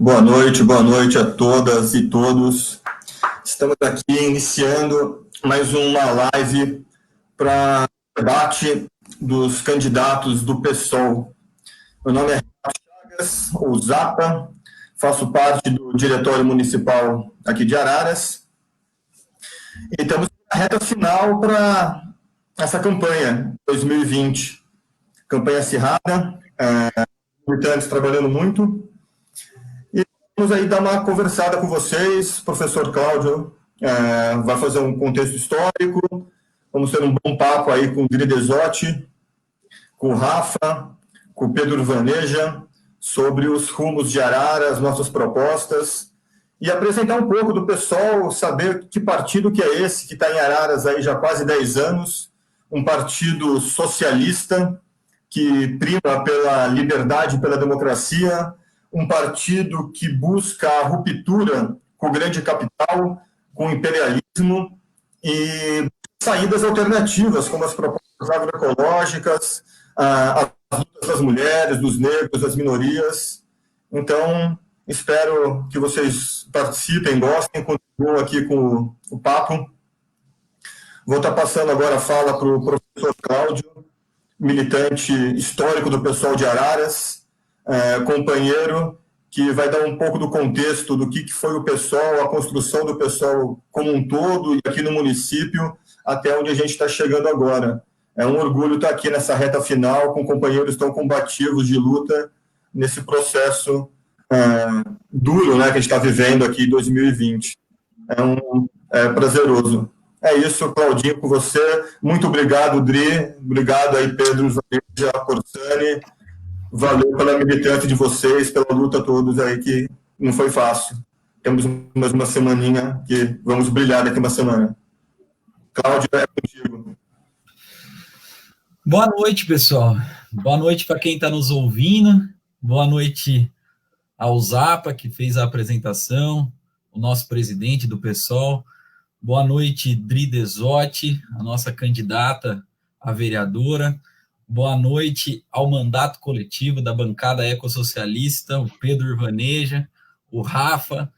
Boa noite a todas e todos. Estamos aqui iniciando mais uma live para debate dos candidatos do PSOL. Meu nome é Renato Chagas, ou Zapa, faço parte do Diretório Municipal aqui de Araras e estamos na reta final para essa campanha 2020. Campanha acirrada, militantes trabalhando muito. Vamos aí dar uma conversada com vocês. O professor Cláudio vai fazer um contexto histórico. Vamos ter um bom papo aí com o Dri Desotti, com o Rafa, com o Pedro Vaneja, sobre os rumos de Araras, nossas propostas, e apresentar um pouco do pessoal, saber que partido que é esse, que está em Araras aí já há quase 10 anos, um partido socialista, que prima pela liberdade e pela democracia, um partido que busca a ruptura com o grande capital, com o imperialismo e saídas alternativas, como as propostas agroecológicas, as lutas das mulheres, dos negros, das minorias. Então, espero que vocês participem, gostem, contribuam aqui com o papo. Vou estar passando agora a fala para o professor Cláudio, militante histórico do PSOL de Araras, companheiro que vai dar um pouco do contexto do que foi o PSOL, a construção do PSOL como um todo e aqui no município, até onde a gente está chegando agora. É um orgulho estar aqui nessa reta final com companheiros tão combativos de luta nesse processo duro, né, que a gente está vivendo aqui em 2020. É prazeroso. É isso, Claudinho, com você. Muito obrigado, Dri. Obrigado aí, Pedro, Vaneja, Corsani. Valeu pela militância de vocês, pela luta todos aí, que não foi fácil. Temos mais uma semaninha que vamos brilhar daqui uma semana. Cláudio, é contigo. Boa noite, pessoal. Boa noite para quem está nos ouvindo. Boa noite ao Zapa, que fez a apresentação, o nosso presidente do PSOL. Boa noite, Dri Desotti, a nossa candidata a vereadora. Boa noite ao mandato coletivo da bancada ecossocialista, o Pedro Vaneja, o Rafa.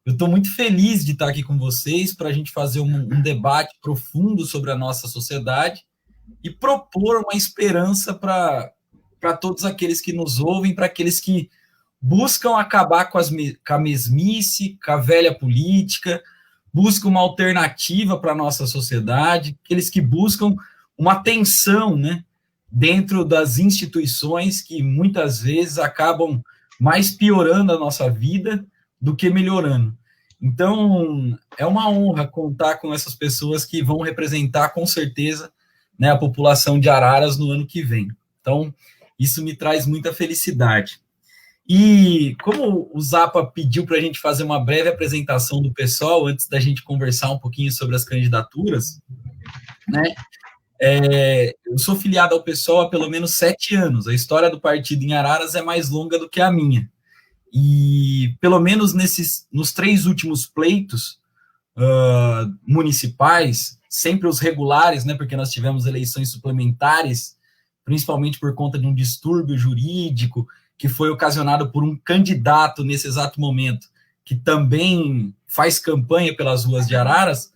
Eu estou muito feliz de estar aqui com vocês para a gente fazer um debate profundo sobre a nossa sociedade e propor uma esperança para todos aqueles que nos ouvem, para aqueles que buscam acabar com a mesmice, com a velha política, buscam uma alternativa para a nossa sociedade, aqueles que buscam uma tensão, né, dentro das instituições que muitas vezes acabam mais piorando a nossa vida do que melhorando. Então, é uma honra contar com essas pessoas que vão representar, com certeza, né, a população de Araras no ano que vem. Então, isso me traz muita felicidade. E como o Zapa pediu para a gente fazer uma breve apresentação do PSOL, antes da gente conversar um pouquinho sobre as candidaturas, né, eu sou filiado ao PSOL há pelo menos 7 anos. A história do partido em Araras é mais longa do que a minha. E, pelo menos nos 3 últimos pleitos municipais, sempre os regulares, né, porque nós tivemos eleições suplementares, principalmente por conta de um distúrbio jurídico que foi ocasionado por um candidato nesse exato momento, que também faz campanha pelas ruas de Araras,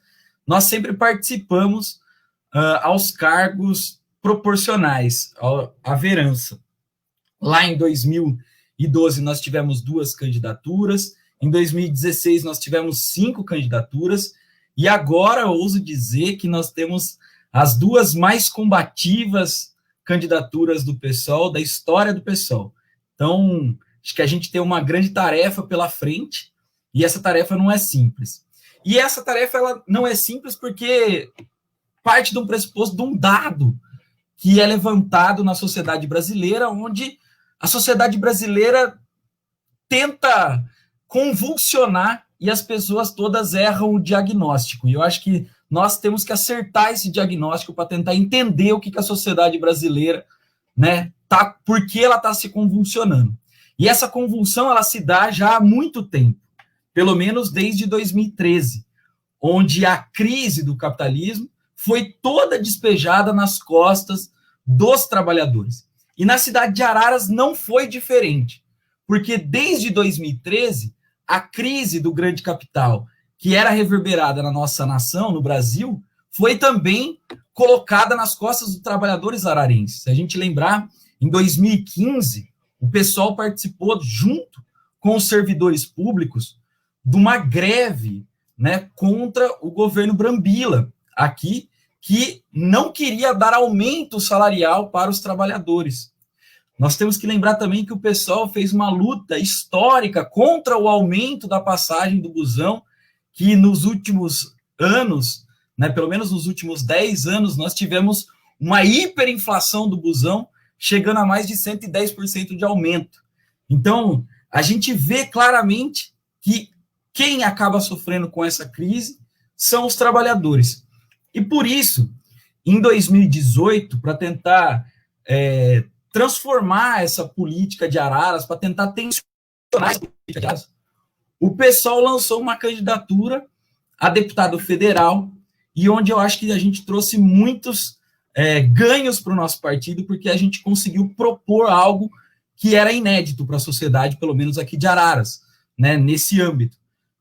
nós sempre participamos aos cargos proporcionais, à vereança. Lá em 2012 nós tivemos 2 candidaturas, em 2016 nós tivemos 5 candidaturas, e agora eu ouso dizer que nós temos as 2 mais combativas candidaturas do PSOL, da história do PSOL. Então, acho que a gente tem uma grande tarefa pela frente, e essa tarefa não é simples. E essa tarefa ela não é simples porque parte de um pressuposto, de um dado que é levantado na sociedade brasileira, onde a sociedade brasileira tenta convulsionar e as pessoas todas erram o diagnóstico. E eu acho que nós temos que acertar esse diagnóstico para tentar entender o que a sociedade brasileira, né, por que ela está se convulsionando. E essa convulsão ela se dá já há muito tempo, pelo menos desde 2013, onde a crise do capitalismo foi toda despejada nas costas dos trabalhadores. E na cidade de Araras não foi diferente. porque desde 2013, a crise do grande capital, que era reverberada na nossa nação, no Brasil, foi também colocada nas costas dos trabalhadores ararenses. Se a gente lembrar, em 2015, o pessoal participou, junto com os servidores públicos, de uma greve, né, contra o governo Brambila, aqui, que não queria dar aumento salarial para os trabalhadores. Nós temos que lembrar também que o pessoal fez uma luta histórica contra o aumento da passagem do busão, que nos últimos anos, né, pelo menos nos últimos 10 anos, nós tivemos uma hiperinflação do busão, chegando a mais de 110% de aumento. Então, a gente vê claramente que quem acaba sofrendo com essa crise são os trabalhadores. E por isso, em 2018, para tentar transformar essa política de Araras, para tentar tensionar essa política de Araras, o PSOL lançou uma candidatura a deputado federal, e onde eu acho que a gente trouxe muitos ganhos para o nosso partido, porque a gente conseguiu propor algo que era inédito para a sociedade, pelo menos aqui de Araras, né, nesse âmbito.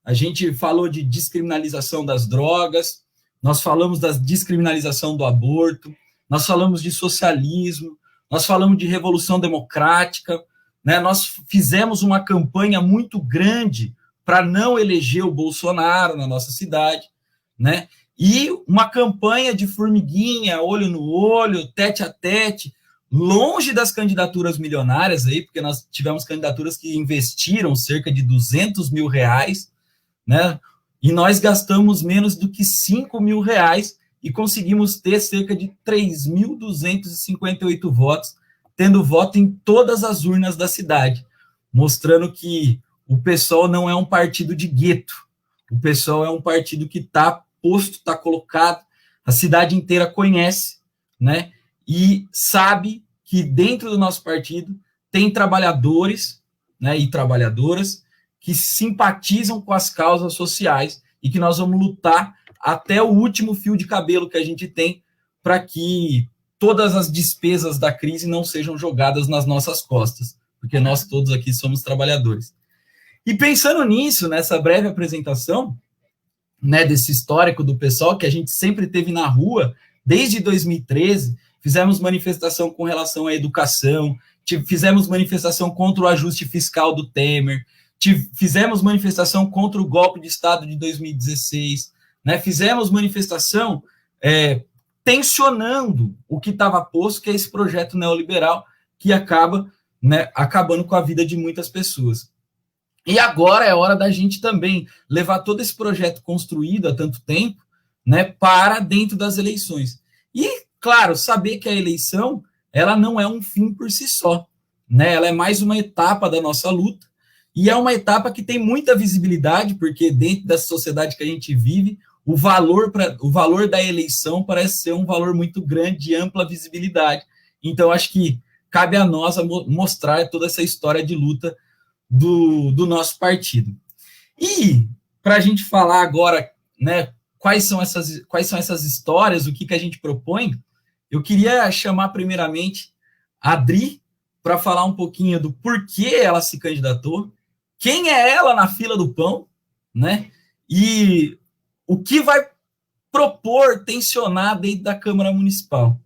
A gente falou de descriminalização das drogas, nós falamos da descriminalização do aborto, nós falamos de socialismo, nós falamos de revolução democrática, né, nós fizemos uma campanha muito grande para não eleger o Bolsonaro na nossa cidade, né, e uma campanha de formiguinha, olho no olho, tete a tete, longe das candidaturas milionárias aí, porque nós tivemos candidaturas que investiram cerca de R$200 mil, né? E nós gastamos menos do que R$5 mil e conseguimos ter cerca de 3.258 votos, tendo voto em todas as urnas da cidade, mostrando que o PSOL não é um partido de gueto, o PSOL é um partido que está posto, está colocado, a cidade inteira conhece, né? E sabe que dentro do nosso partido tem trabalhadores, né, e trabalhadoras que simpatizam com as causas sociais e que nós vamos lutar até o último fio de cabelo que a gente tem para que todas as despesas da crise não sejam jogadas nas nossas costas, porque nós todos aqui somos trabalhadores. E pensando nisso, nessa breve apresentação, né, desse histórico do PSOL, que a gente sempre teve na rua, desde 2013, fizemos manifestação com relação à educação, fizemos manifestação contra o ajuste fiscal do Temer, fizemos manifestação contra o golpe de Estado de 2016, né, fizemos manifestação tensionando o que estava posto, que é esse projeto neoliberal que acaba, né, acabando com a vida de muitas pessoas. E agora é hora da gente também levar todo esse projeto construído há tanto tempo, né, para dentro das eleições. E, claro, saber que a eleição ela não é um fim por si só, né? Ela é mais uma etapa da nossa luta, e é uma etapa que tem muita visibilidade, porque dentro da sociedade que a gente vive, o valor da eleição parece ser um valor muito grande, de ampla visibilidade. Então, acho que cabe a nós mostrar toda essa história de luta do nosso partido. E, para a gente falar agora, né, quais são essas histórias, o que a gente propõe, eu queria chamar primeiramente a Adri para falar um pouquinho do porquê ela se candidatou, quem é ela na fila do pão, né, e o que vai propor, tensionar dentro da Câmara Municipal.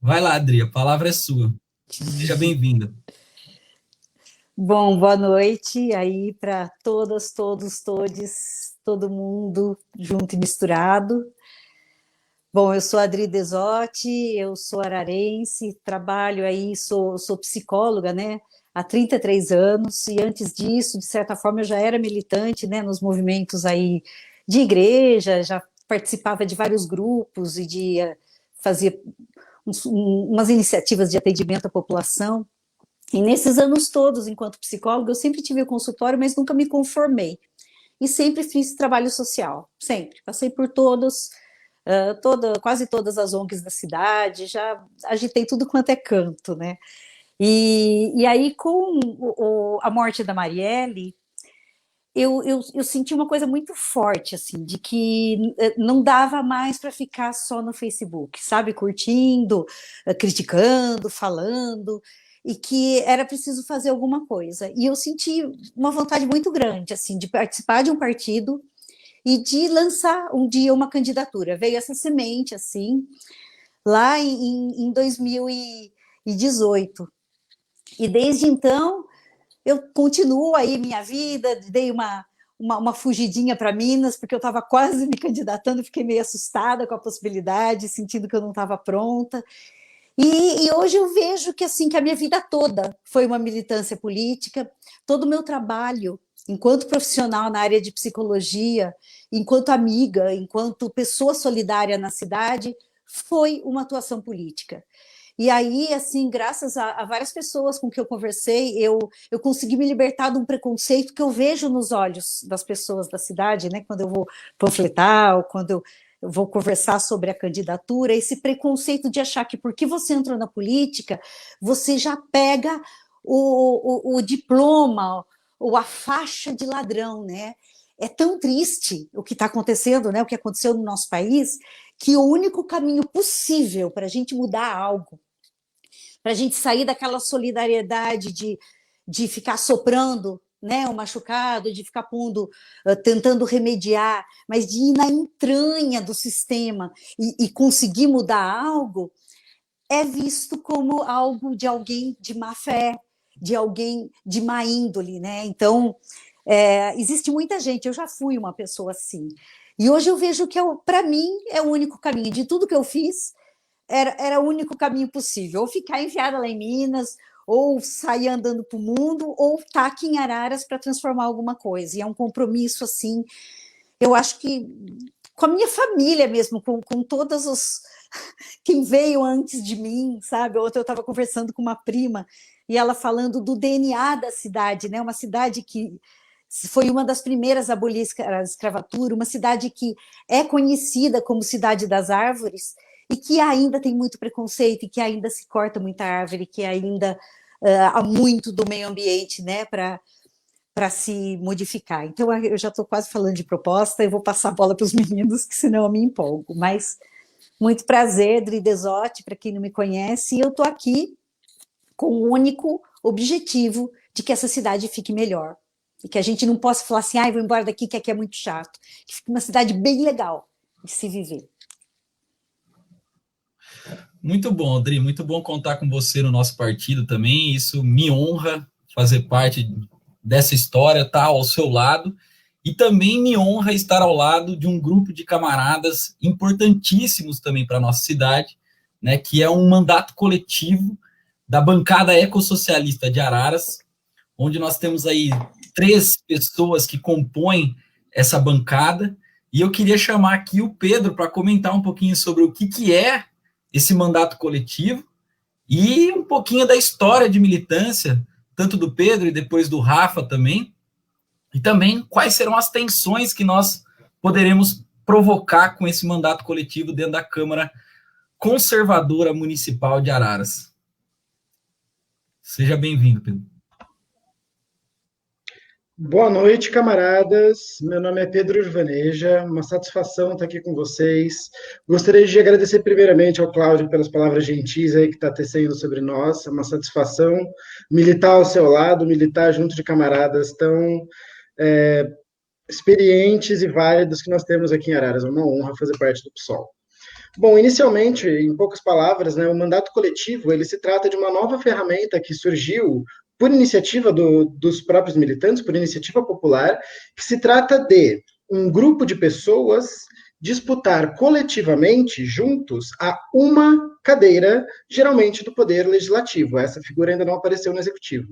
Vai lá, Adri, a palavra é sua. Seja bem-vinda. Bom, boa noite aí para todas, todos, todes, todo mundo junto e misturado. Bom, eu sou Adri Desotti, eu sou ararense, trabalho aí, sou psicóloga, né, há 33 anos, e antes disso, de certa forma, eu já era militante, né, nos movimentos aí de igreja, já participava de vários grupos e fazia umas iniciativas de atendimento à população. E nesses anos todos, enquanto psicóloga, eu sempre tive o consultório, mas nunca me conformei. E sempre fiz trabalho social, sempre. Passei por quase todas as ONGs da cidade, já agitei tudo quanto é canto, né? E aí, com a morte da Marielle, eu senti uma coisa muito forte, assim, de que não dava mais para ficar só no Facebook, sabe? Curtindo, criticando, falando. e que era preciso fazer alguma coisa. E eu senti uma vontade muito grande, assim, de participar de um partido e de lançar um dia uma candidatura. Veio essa semente, assim, lá em 2018. E desde então, eu continuo aí minha vida, dei uma fugidinha para Minas, porque eu estava quase me candidatando, fiquei meio assustada com a possibilidade, sentindo que eu não estava pronta. E hoje eu vejo que assim que a minha vida toda foi uma militância política, todo o meu trabalho enquanto profissional na área de psicologia, enquanto amiga, enquanto pessoa solidária na cidade, foi uma atuação política. E aí, assim, graças a várias pessoas com que eu conversei, eu consegui me libertar de um preconceito que eu vejo nos olhos das pessoas da cidade, né? Quando eu vou panfletar ou quando eu vou conversar sobre a candidatura, esse preconceito de achar que porque você entrou na política, você já pega o diploma ou a faixa de ladrão, né? É tão triste o que está acontecendo, né? O que aconteceu no nosso país, que o único caminho possível para a gente mudar algo, para a gente sair daquela solidariedade de ficar soprando, né, o machucado, de ficar pondo, tentando remediar, mas de ir na entranha do sistema e conseguir mudar algo, é visto como algo de alguém de má fé, de alguém de má índole, né? Então, existe muita gente, eu já fui uma pessoa assim, e hoje eu vejo que, para mim, é o único caminho. De tudo que eu fiz, era o único caminho possível, ou ficar enfiada lá em Minas, ou sair andando para o mundo, ou estar aqui em Araras para transformar alguma coisa. E é um compromisso, assim, eu acho que com a minha família mesmo, com todos os... quem veio antes de mim, sabe? Ontem eu estava conversando com uma prima, e ela falando do DNA da cidade, né? Uma cidade que foi uma das primeiras a abolir a escravatura, uma cidade que é conhecida como Cidade das Árvores, e que ainda tem muito preconceito, e que ainda se corta muita árvore, que ainda há muito do meio ambiente, né, para se modificar. Então, eu já estou quase falando de proposta, eu vou passar a bola para os meninos, que senão eu me empolgo. Mas, muito prazer, Dri Desotti, para quem não me conhece, e eu estou aqui com o único objetivo de que essa cidade fique melhor. E que a gente não possa falar assim, vou embora daqui, que aqui é muito chato. Que fique uma cidade bem legal de se viver. Muito bom, Adri, muito bom contar com você no nosso partido também. Isso me honra fazer parte dessa história, estar ao seu lado. E também me honra estar ao lado de um grupo de camaradas importantíssimos também para a nossa cidade, né, que é um mandato coletivo da bancada ecossocialista de Araras, onde nós temos aí 3 pessoas que compõem essa bancada. E eu queria chamar aqui o Pedro para comentar um pouquinho sobre o que é esse mandato coletivo e um pouquinho da história de militância, tanto do Pedro e depois do Rafa também, e também quais serão as tensões que nós poderemos provocar com esse mandato coletivo dentro da Câmara Conservadora Municipal de Araras. Seja bem-vindo, Pedro. Boa noite, camaradas. Meu nome é Pedro Urvaneja, uma satisfação estar aqui com vocês. Gostaria de agradecer primeiramente ao Cláudio pelas palavras gentis aí que está tecendo sobre nós. É uma satisfação militar ao seu lado, militar junto de camaradas tão experientes e válidos que nós temos aqui em Araras. É uma honra fazer parte do PSOL. Bom, inicialmente, em poucas palavras, né, o mandato coletivo, ele se trata de uma nova ferramenta que surgiu por iniciativa dos próprios militantes, por iniciativa popular, que se trata de um grupo de pessoas disputar coletivamente, juntos, a uma cadeira, geralmente do Poder Legislativo. Essa figura ainda não apareceu no Executivo.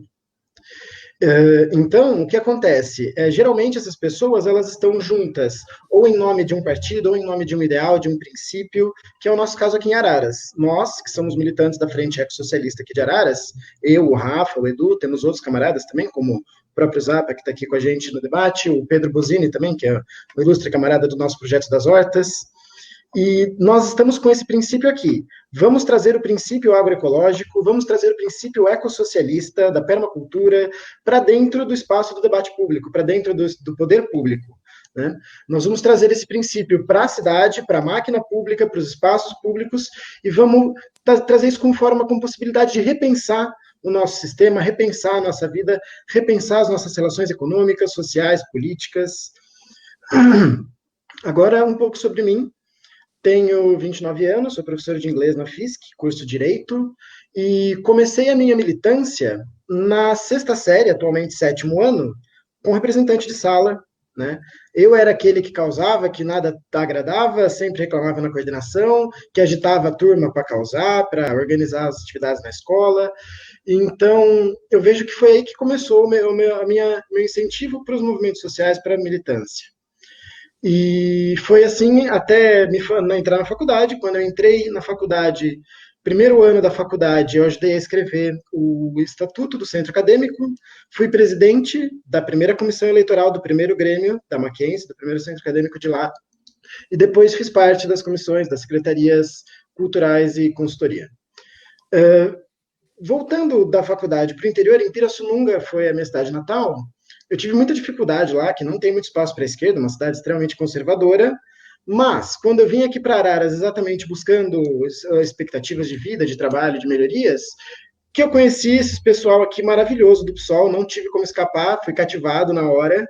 Então, o que acontece? Geralmente essas pessoas, elas estão juntas, ou em nome de um partido, ou em nome de um ideal, de um princípio, que é o nosso caso aqui em Araras. Nós, que somos militantes da Frente Ecossocialista aqui de Araras, eu, o Rafa, o Edu, temos outros camaradas também, como o próprio Zapa, que está aqui com a gente no debate, o Pedro Bosini também, que é um ilustre camarada do nosso Projeto das Hortas. E nós estamos com esse princípio aqui. Vamos trazer o princípio agroecológico, vamos trazer o princípio ecossocialista da permacultura para dentro do espaço do debate público, para dentro do poder público. Né? Nós vamos trazer esse princípio para a cidade, para a máquina pública, para os espaços públicos, e vamos trazer isso com possibilidade de repensar o nosso sistema, repensar a nossa vida, repensar as nossas relações econômicas, sociais, políticas. Agora, um pouco sobre mim. Tenho 29 anos, sou professor de inglês na FISC, curso Direito, e comecei a minha militância na sexta série, atualmente sétimo ano, com representante de sala, né? Eu era aquele que causava, que nada agradava, sempre reclamava na coordenação, que agitava a turma para causar, para organizar as atividades na escola. Então, eu vejo que foi aí que começou meu incentivo para os movimentos sociais, para a militância. E foi assim até entrar na faculdade. Quando eu entrei na faculdade, primeiro ano da faculdade, eu ajudei a escrever o Estatuto do Centro Acadêmico, fui presidente da primeira comissão eleitoral do primeiro Grêmio da Mackenzie, do primeiro centro acadêmico de lá, e depois fiz parte das comissões, das secretarias culturais e consultoria. Voltando da faculdade para o interior, em Pirassununga foi a minha cidade natal. Eu tive muita dificuldade lá, que não tem muito espaço para a esquerda, uma cidade extremamente conservadora, mas quando eu vim aqui para Araras exatamente buscando expectativas de vida, de trabalho, de melhorias, que eu conheci esse pessoal aqui maravilhoso do PSOL, não tive como escapar, fui cativado na hora,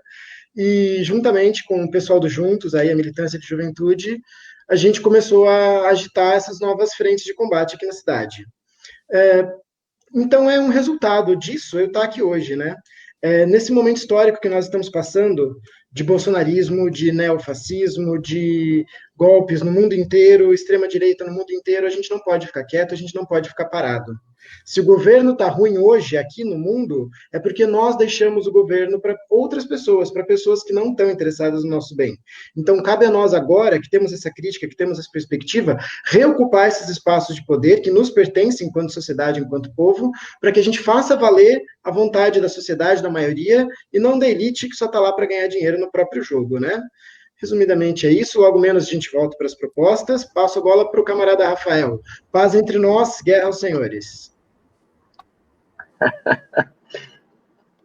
e juntamente com o pessoal do Juntos, aí a militância de juventude, a gente começou a agitar essas novas frentes de combate aqui na cidade. Então é um resultado disso eu estar aqui hoje, né? Nesse momento histórico que nós estamos passando, de bolsonarismo, de neofascismo, de golpes no mundo inteiro, extrema-direita no mundo inteiro, a gente não pode ficar quieto, a gente não pode ficar parado. Se o governo está ruim hoje aqui no mundo, é porque nós deixamos o governo para outras pessoas, para pessoas que não estão interessadas no nosso bem. Então, cabe a nós agora, que temos essa crítica, que temos essa perspectiva, reocupar esses espaços de poder que nos pertencem enquanto sociedade, enquanto povo, para que a gente faça valer a vontade da sociedade, da maioria, e não da elite que só está lá para ganhar dinheiro no próprio jogo, né? Resumidamente é isso, logo menos a gente volta para as propostas. Passo a bola para o camarada Rafael. Paz entre nós, guerra aos senhores.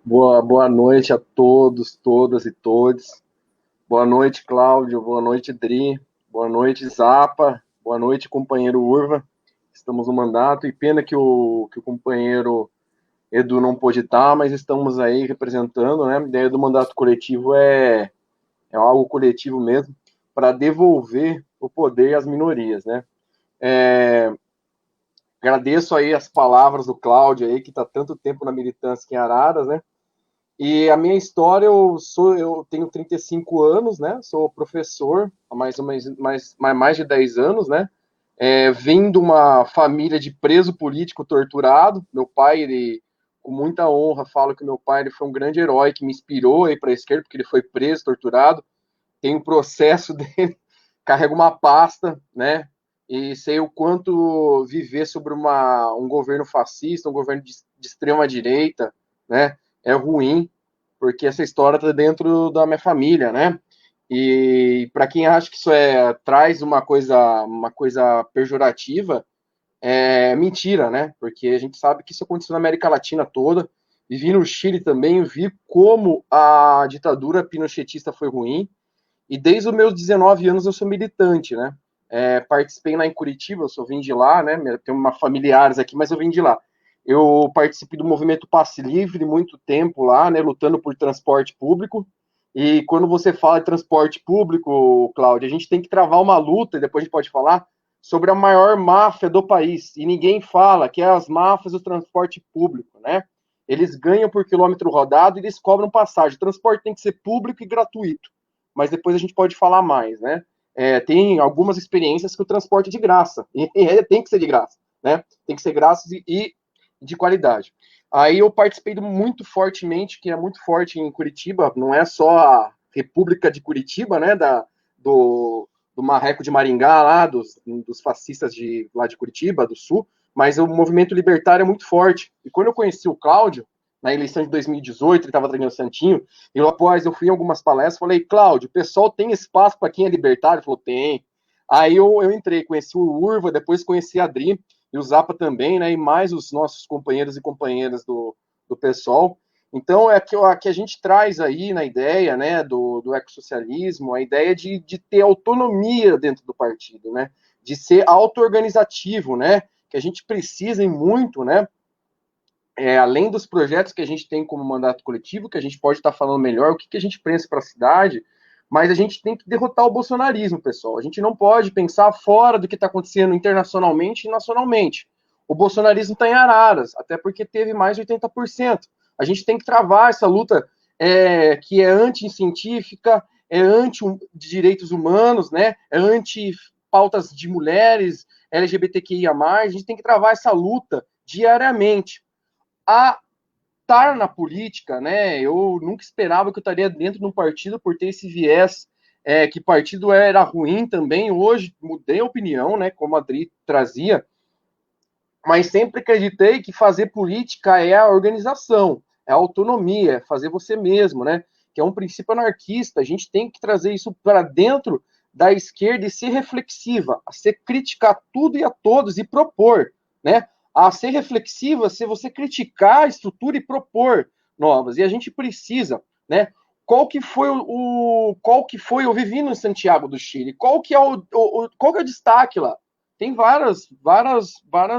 Boa noite a todos, todas e todos. Boa noite, Cláudio. Boa noite, Dri. Boa noite, Zapa. Boa noite, companheiro Urva. Estamos no mandato e pena que o companheiro Edu não pôde estar, mas estamos aí representando, né? A ideia do mandato coletivo é algo coletivo mesmo, para devolver o poder às minorias, né? Agradeço aí as palavras do Cláudio aí, que está tanto tempo na militância aqui em Araras, né? E a minha história, eu tenho 35 anos, né? Sou professor há mais de 10 anos, né? Vim de uma família de preso político torturado. Meu pai, ele, com muita honra, falo que meu pai ele foi um grande herói que me inspirou aí para a esquerda, porque ele foi preso, torturado. Tem um processo dele, carrega uma pasta, né? E sei o quanto viver sobre um governo fascista, um governo de extrema direita, né? É ruim, porque essa história está dentro da minha família, né? E para quem acha que isso traz uma coisa pejorativa, é mentira, né? Porque a gente sabe que isso aconteceu na América Latina toda. Vivi no Chile também, vi como a ditadura pinochetista foi ruim. E desde os meus 19 anos eu sou militante, né? Participei lá em Curitiba, eu vim de lá, né? Tenho familiares aqui, mas eu vim de lá. Eu participei do movimento Passe Livre muito tempo lá, né? Lutando por transporte público. E quando você fala de transporte público, Cláudio, a gente tem que travar uma luta, e depois a gente pode falar, sobre a maior máfia do país. E ninguém fala que é as máfias do transporte público, né? Eles ganham por quilômetro rodado e eles cobram passagem. O transporte tem que ser público e gratuito. Mas depois a gente pode falar mais, né? Tem algumas experiências que o transporte é de graça, e tem que ser de graça, né? Tem que ser graça e de qualidade. Aí eu participei muito fortemente, que é muito forte em Curitiba, não é só a República de Curitiba, né? Do Marreco de Maringá, lá, dos fascistas lá de Curitiba, do Sul, mas o movimento libertário é muito forte. E quando eu conheci o Cláudio, na eleição de 2018, ele estava treinando o Santinho, e após eu fui em algumas palestras, falei, Cláudio, o pessoal tem espaço para quem é libertário? Ele falou, tem. Aí eu entrei, conheci o Urva, depois conheci a Adri, e o Zapa também, né, e mais os nossos companheiros e companheiras do PSOL. Então, que a gente traz aí na ideia, né, do ecossocialismo, a ideia de ter autonomia dentro do partido, né, de ser auto-organizativo, né, que a gente precisa muito, né, além dos projetos que a gente tem como mandato coletivo, que a gente pode estar falando melhor, o que a gente pensa para a cidade, mas a gente tem que derrotar o bolsonarismo, pessoal. A gente não pode pensar fora do que está acontecendo internacionalmente e nacionalmente. O bolsonarismo está em Araras, até porque teve mais de 80%. A gente tem que travar essa luta que é anti-científica, é anti-direitos humanos, né? É anti-pautas de mulheres, LGBTQIA+. A gente tem que travar essa luta diariamente. A estar na política, né? Eu nunca esperava que eu estaria dentro de um partido por ter esse viés que partido era ruim também. Hoje mudei a opinião, né? Como a Adri trazia, mas sempre acreditei que fazer política é a organização, é a autonomia, é fazer você mesmo, né? Que é um princípio anarquista. A gente tem que trazer isso para dentro da esquerda e ser reflexiva, a ser criticar tudo e a todos e propor, né? A ser reflexiva, se você criticar a estrutura e propor novas. E a gente precisa, né? Qual que foi eu vivi no Santiago do Chile? Qual que é o destaque lá? Tem várias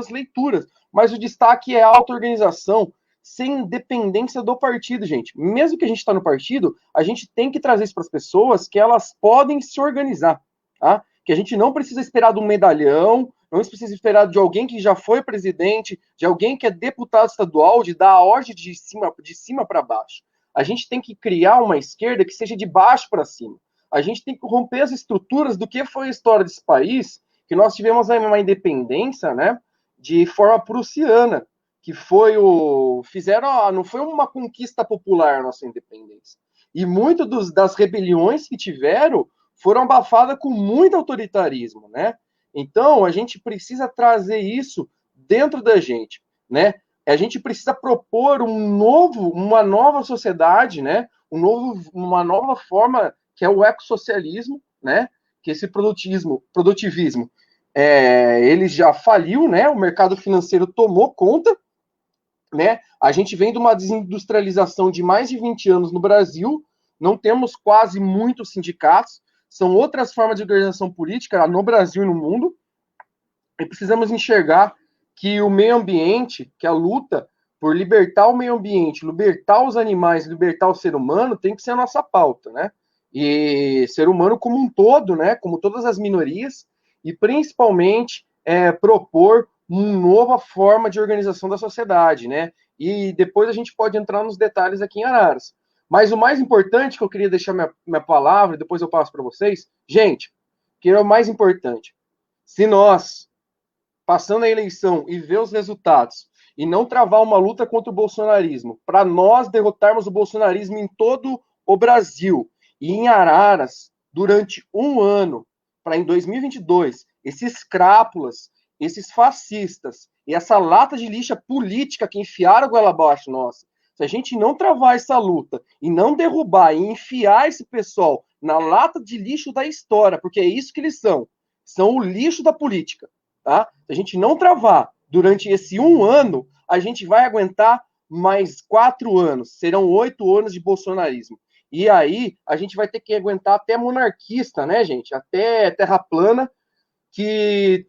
leituras, mas o destaque é a auto-organização sem dependência do partido, gente. Mesmo que a gente está no partido, a gente tem que trazer isso para as pessoas que elas podem se organizar, tá? Que a gente não precisa esperar de um medalhão, não precisa esperar de alguém que já foi presidente, de alguém que é deputado estadual, de dar a ordem de cima para baixo. A gente tem que criar uma esquerda que seja de baixo para cima. A gente tem que romper as estruturas do que foi a história desse país, que nós tivemos uma independência, né, de forma prussiana, que foi não foi uma conquista popular a nossa independência. E muito das rebeliões que tiveram foram abafadas com muito autoritarismo, né? Então, a gente precisa trazer isso dentro da gente, né? A gente precisa propor uma nova sociedade, né? Uma nova forma, que é o ecossocialismo, né? Que esse produtivismo, ele já faliu, né? O mercado financeiro tomou conta, né? A gente vem de uma desindustrialização de mais de 20 anos no Brasil, não temos quase muitos sindicatos, são outras formas de organização política no Brasil e no mundo, e precisamos enxergar que o meio ambiente, que a luta por libertar o meio ambiente, libertar os animais, libertar o ser humano, tem que ser a nossa pauta, né? E ser humano como um todo, né? Como todas as minorias, e principalmente propor uma nova forma de organização da sociedade, né? E depois a gente pode entrar nos detalhes aqui em Araras. Mas o mais importante que eu queria deixar minha palavra, depois eu passo para vocês, gente, que é o mais importante. Se nós, passando a eleição e ver os resultados, e não travar uma luta contra o bolsonarismo, para nós derrotarmos o bolsonarismo em todo o Brasil, e em Araras, durante um ano, para em 2022, esses crápulas, esses fascistas, e essa lata de lixa política que enfiaram a goela abaixo nossa, se a gente não travar essa luta, e não derrubar, e enfiar esse pessoal na lata de lixo da história, porque é isso que eles são o lixo da política, tá? Se a gente não travar durante esse um ano, a gente vai aguentar mais 4 anos, serão 8 anos de bolsonarismo. E aí, a gente vai ter que aguentar até monarquista, né, gente? Até terra plana, que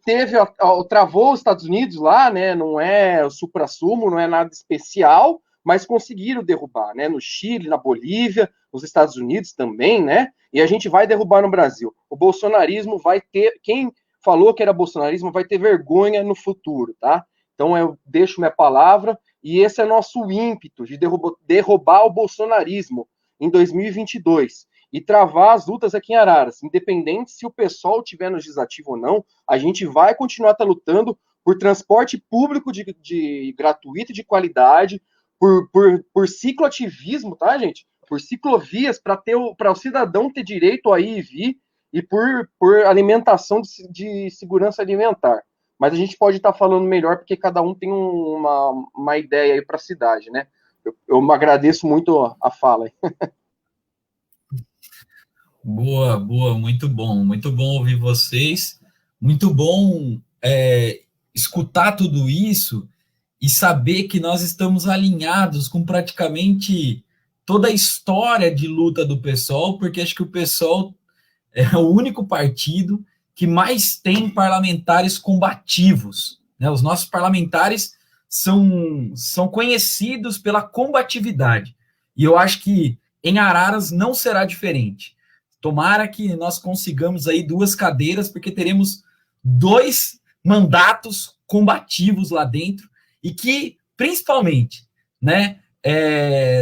travou os Estados Unidos lá, né? Não é o suprassumo, não é nada especial, mas conseguiram derrubar, né? No Chile, na Bolívia, nos Estados Unidos também, né? E a gente vai derrubar no Brasil. O bolsonarismo vai ter... Quem falou que era bolsonarismo vai ter vergonha no futuro, tá? Então, eu deixo minha palavra, e esse é nosso ímpeto de derrubar o bolsonarismo em 2022 e travar as lutas aqui em Araras. Independente se o pessoal estiver no legislativo ou não, a gente vai continuar lutando por transporte público de gratuito, de qualidade, por cicloativismo, tá, gente? Por ciclovias, para o cidadão ter direito a ir e vir, e por alimentação de segurança alimentar. Mas a gente pode estar falando melhor, porque cada um tem uma ideia aí para a cidade, né? Eu agradeço muito a fala. Boa, muito bom ouvir vocês, muito bom escutar tudo isso e saber que nós estamos alinhados com praticamente toda a história de luta do PSOL, porque acho que o PSOL é o único partido que mais tem parlamentares combativos, né? Os nossos parlamentares são conhecidos pela combatividade. E eu acho que em Araras não será diferente. Tomara que nós consigamos aí 2 cadeiras, porque teremos 2 mandatos combativos lá dentro e que, principalmente, né,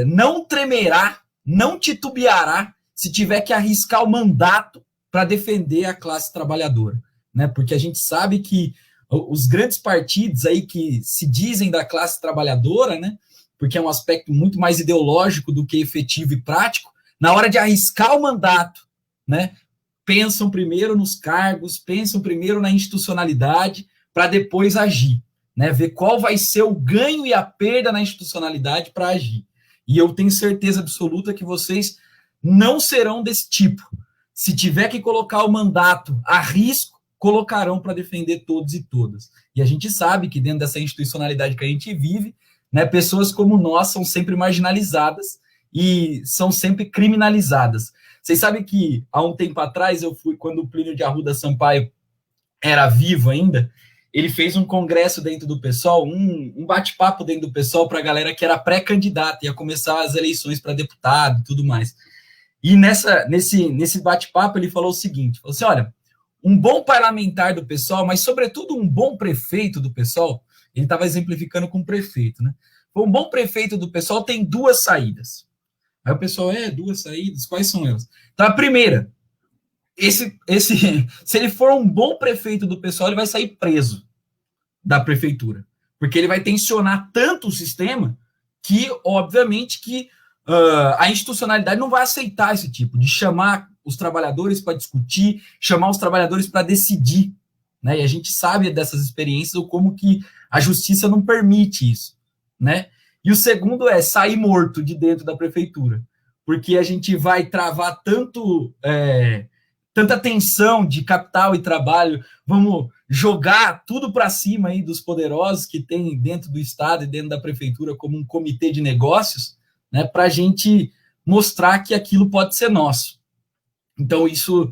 não tremerá, não titubeará se tiver que arriscar o mandato para defender a classe trabalhadora, né? Porque a gente sabe que os grandes partidos aí que se dizem da classe trabalhadora, né? Porque é um aspecto muito mais ideológico do que efetivo e prático, na hora de arriscar o mandato, né? Pensam primeiro nos cargos, pensam primeiro na institucionalidade, para depois agir, né? Ver qual vai ser o ganho e a perda na institucionalidade para agir. E eu tenho certeza absoluta que vocês não serão desse tipo. Se tiver que colocar o mandato a risco, colocarão para defender todos e todas. E a gente sabe que dentro dessa institucionalidade que a gente vive, né, pessoas como nós são sempre marginalizadas e são sempre criminalizadas. Vocês sabem que há um tempo atrás eu fui, quando o Plínio de Arruda Sampaio era vivo ainda, ele fez um congresso dentro do PSOL, um bate-papo dentro do PSOL para a galera que era pré-candidata, ia começar as eleições para deputado e tudo mais. E nesse bate-papo ele falou o seguinte, falou assim, olha, um bom parlamentar do PSOL, mas sobretudo um bom prefeito do PSOL, ele estava exemplificando com o prefeito, né? Um bom prefeito do PSOL tem 2 saídas. Aí o pessoal, 2 saídas, quais são elas? Então, a primeira, se ele for um bom prefeito do PSOL, ele vai sair preso da prefeitura, porque ele vai tensionar tanto o sistema que, obviamente, que a institucionalidade não vai aceitar esse tipo de chamar os trabalhadores para discutir, chamar os trabalhadores para decidir, né? E a gente sabe dessas experiências ou como que a justiça não permite isso, né? E o segundo é sair morto de dentro da prefeitura, porque a gente vai travar tanta tensão de capital e trabalho, vamos jogar tudo para cima aí dos poderosos que tem dentro do Estado e dentro da prefeitura como um comitê de negócios, né, para a gente mostrar que aquilo pode ser nosso. Então, isso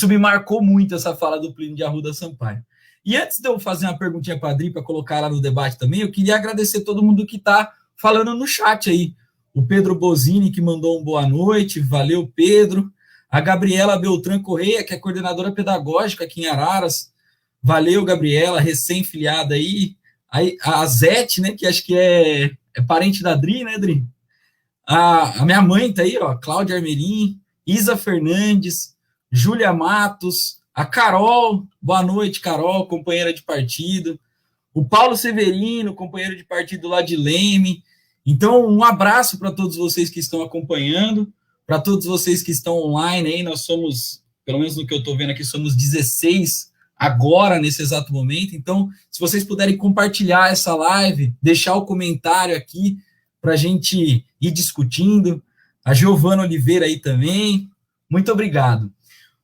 me marcou muito, essa fala do Plínio de Arruda Sampaio. E antes de eu fazer uma perguntinha para a Adri, para colocar lá no debate também, eu queria agradecer todo mundo que está falando no chat aí. O Pedro Bozini, que mandou um boa noite, valeu, Pedro. A Gabriela Beltrán Correia, que é coordenadora pedagógica aqui em Araras, valeu, Gabriela, recém-filiada aí. A Zete, né, que acho que é parente da Adri, né, Adri? A minha mãe tá aí, ó, Cláudia Armerim, Isa Fernandes, Júlia Matos, a Carol, boa noite, Carol, companheira de partido, o Paulo Severino, companheiro de partido lá de Leme. Então, um abraço para todos vocês que estão acompanhando, para todos vocês que estão online aí, nós somos, pelo menos no que eu estou vendo aqui, somos 16 agora, nesse exato momento. Então, se vocês puderem compartilhar essa live, deixar o comentário aqui para a gente ir discutindo. A Giovana Oliveira aí também. Muito obrigado.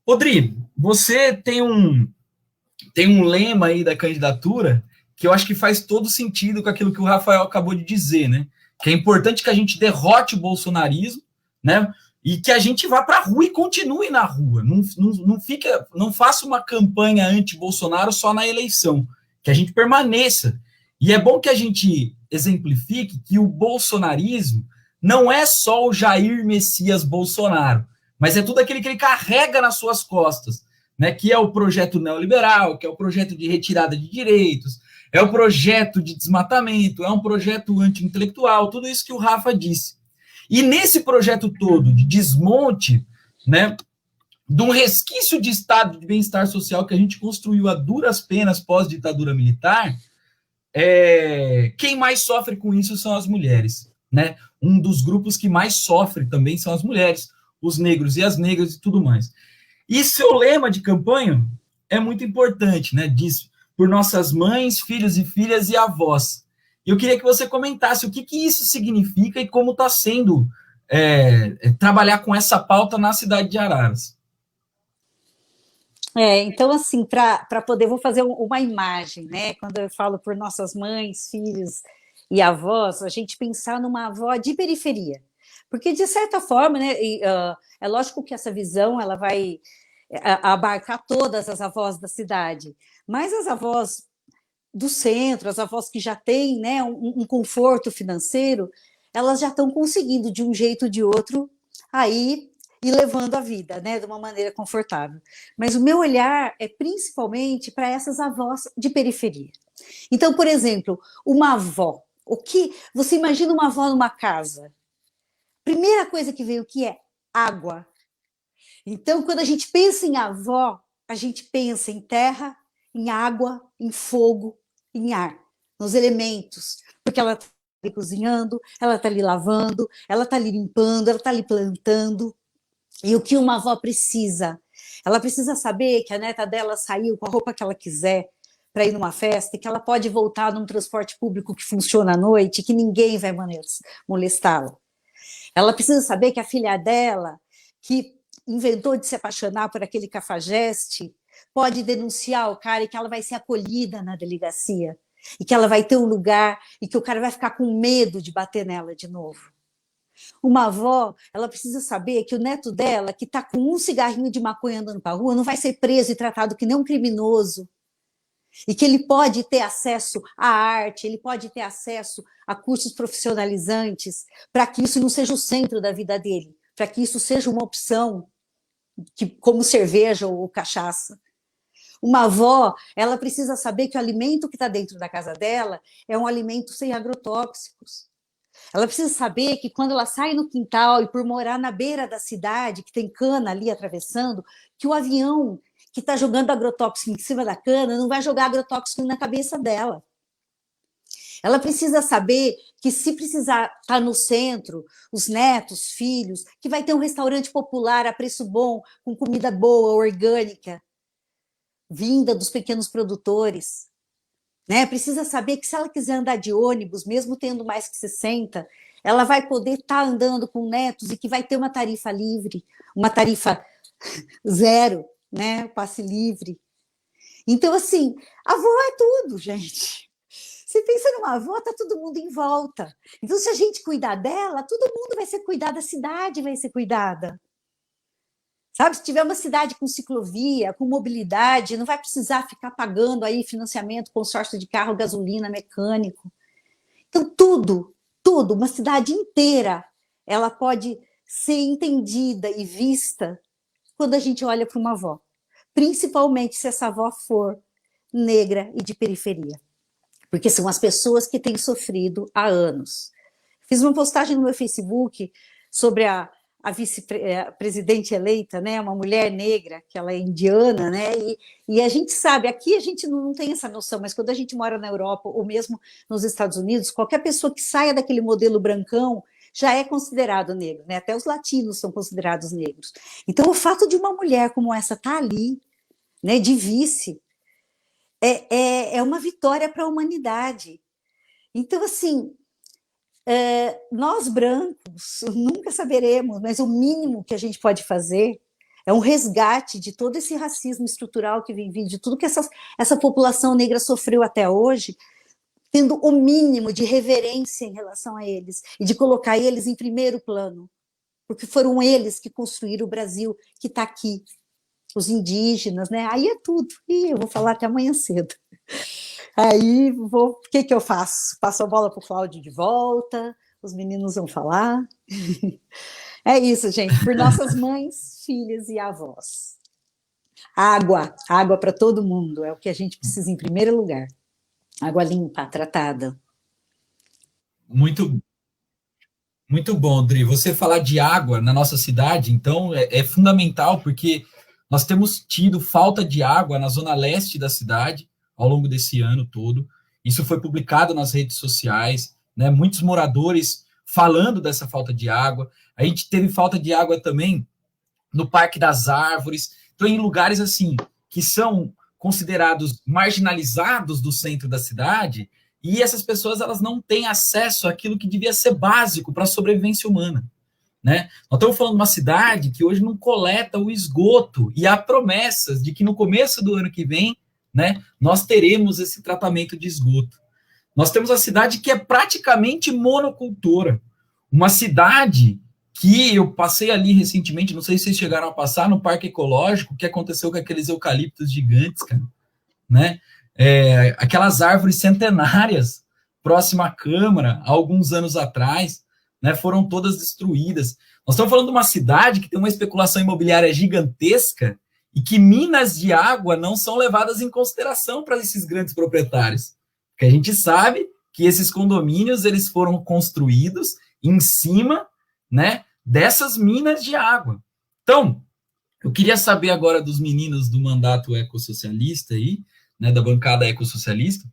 Rodrigo, você tem um lema aí da candidatura que eu acho que faz todo sentido com aquilo que o Rafael acabou de dizer, né? Que é importante que a gente derrote o bolsonarismo, né? E que a gente vá para a rua e continue na rua. Não faça uma campanha anti-Bolsonaro só na eleição. Que a gente permaneça. E é bom que a gente exemplifique que o bolsonarismo não é só o Jair Messias Bolsonaro, mas é tudo aquele que ele carrega nas suas costas, né? Que é o projeto neoliberal, que é o projeto de retirada de direitos, é o projeto de desmatamento, é um projeto anti-intelectual, tudo isso que o Rafa disse. E nesse projeto todo de desmonte, né, de um resquício de estado de bem-estar social que a gente construiu a duras penas pós-ditadura militar, quem mais sofre com isso são as mulheres, né? Um dos grupos que mais sofre também são as mulheres, os negros e as negras e tudo mais. E seu lema de campanha é muito importante, né? Diz por nossas mães, filhos e filhas e avós. Eu queria que você comentasse o que isso significa e como está sendo trabalhar com essa pauta na cidade de Araras. Então, assim, para poder, vou fazer uma imagem, né? Quando eu falo por nossas mães, filhos e avós, a gente pensar numa avó de periferia. Porque, de certa forma, né, é lógico que essa visão ela vai abarcar todas as avós da cidade, mas as avós do centro, as avós que já têm, né, um conforto financeiro, elas já estão conseguindo, de um jeito ou de outro, aí ir levando a vida, né, de uma maneira confortável. Mas o meu olhar é principalmente para essas avós de periferia. Então, por exemplo, uma avó. O que você imagina uma avó numa casa? Primeira coisa que veio, o que é? Água. Então, quando a gente pensa em avó, a gente pensa em terra, em água, em fogo, em ar, nos elementos, porque ela está ali cozinhando, ela está ali lavando, ela está ali limpando, ela está ali plantando. E o que uma avó precisa? Ela precisa saber que a neta dela saiu com a roupa que ela quiser para ir numa festa e que ela pode voltar num transporte público que funciona à noite, que ninguém vai molestá-la. Ela precisa saber que a filha dela, que inventou de se apaixonar por aquele cafajeste, pode denunciar o cara e que ela vai ser acolhida na delegacia, e que ela vai ter um lugar, e que o cara vai ficar com medo de bater nela de novo. Uma avó, ela precisa saber que o neto dela, que está com um cigarrinho de maconha andando para a rua, não vai ser preso e tratado que nem um criminoso, e que ele pode ter acesso à arte, ele pode ter acesso a cursos profissionalizantes, para que isso não seja o centro da vida dele, para que isso seja uma opção, como cerveja ou cachaça. Uma avó, ela precisa saber que o alimento que está dentro da casa dela é um alimento sem agrotóxicos. Ela precisa saber que quando ela sai no quintal e por morar na beira da cidade, que tem cana ali atravessando, que o avião que está jogando agrotóxico em cima da cana não vai jogar agrotóxico na cabeça dela. Ela precisa saber que, se precisar estar no centro, os netos, filhos, que vai ter um restaurante popular a preço bom, com comida boa, orgânica, vinda dos pequenos produtores. Né? Precisa saber que, se ela quiser andar de ônibus, mesmo tendo mais que 60, ela vai poder estar andando com netos e que vai ter uma tarifa livre, uma tarifa zero, né? Passe livre. Então, assim, a avó é tudo, gente. Você pensa numa avó, está todo mundo em volta. Então, se a gente cuidar dela, todo mundo vai ser cuidado, a cidade vai ser cuidada. Sabe, se tiver uma cidade com ciclovia, com mobilidade, não vai precisar ficar pagando aí financiamento, consórcio de carro, gasolina, mecânico. Então, tudo, uma cidade inteira, ela pode ser entendida e vista quando a gente olha para uma avó. Principalmente se essa avó for negra e de periferia. Porque são as pessoas que têm sofrido há anos. Fiz uma postagem no meu Facebook sobre a vice-presidente eleita, né, uma mulher negra, que ela é indiana, né, e a gente sabe, aqui a gente não tem essa noção, mas quando a gente mora na Europa, ou mesmo nos Estados Unidos, qualquer pessoa que saia daquele modelo brancão já é considerado negro, né, até os latinos são considerados negros. Então, o fato de uma mulher como essa estar ali, né, de vice, é uma vitória para a humanidade. Então, assim, nós brancos nunca saberemos, mas o mínimo que a gente pode fazer é um resgate de todo esse racismo estrutural que vem vindo, de tudo que essa população negra sofreu até hoje, tendo o mínimo de reverência em relação a eles e de colocar eles em primeiro plano, porque foram eles que construíram o Brasil que está aqui. Os indígenas, né? Aí é tudo. E eu vou falar até amanhã cedo. Aí o que eu faço? Passo a bola para o Cláudio de volta, os meninos vão falar. É isso, gente. Por nossas mães, filhas e avós. Água para todo mundo é o que a gente precisa em primeiro lugar. Água limpa, tratada. Muito bom, Dri. Você falar de água na nossa cidade, então, é fundamental, porque nós temos tido falta de água na zona leste da cidade ao longo desse ano todo. Isso foi publicado nas redes sociais, né? Muitos moradores falando dessa falta de água. A gente teve falta de água também no Parque das Árvores. Então, em lugares assim que são considerados marginalizados do centro da cidade, e essas pessoas elas não têm acesso àquilo que devia ser básico para a sobrevivência humana. Né? Nós estamos falando de uma cidade que hoje não coleta o esgoto, e há promessas de que no começo do ano que vem, né, nós teremos esse tratamento de esgoto. Nós temos a cidade que é praticamente monocultora, uma cidade que eu passei ali recentemente, não sei se vocês chegaram a passar no Parque Ecológico, o que aconteceu com aqueles eucaliptos gigantes, cara, né? aquelas árvores centenárias próxima à Câmara, há alguns anos atrás, né, foram todas destruídas. Nós estamos falando de uma cidade que tem uma especulação imobiliária gigantesca e que minas de água não são levadas em consideração para esses grandes proprietários. Porque a gente sabe que esses condomínios eles foram construídos em cima, né, dessas minas de água. Então, eu queria saber agora dos meninos do mandato ecossocialista aí, né, da bancada ecossocialista,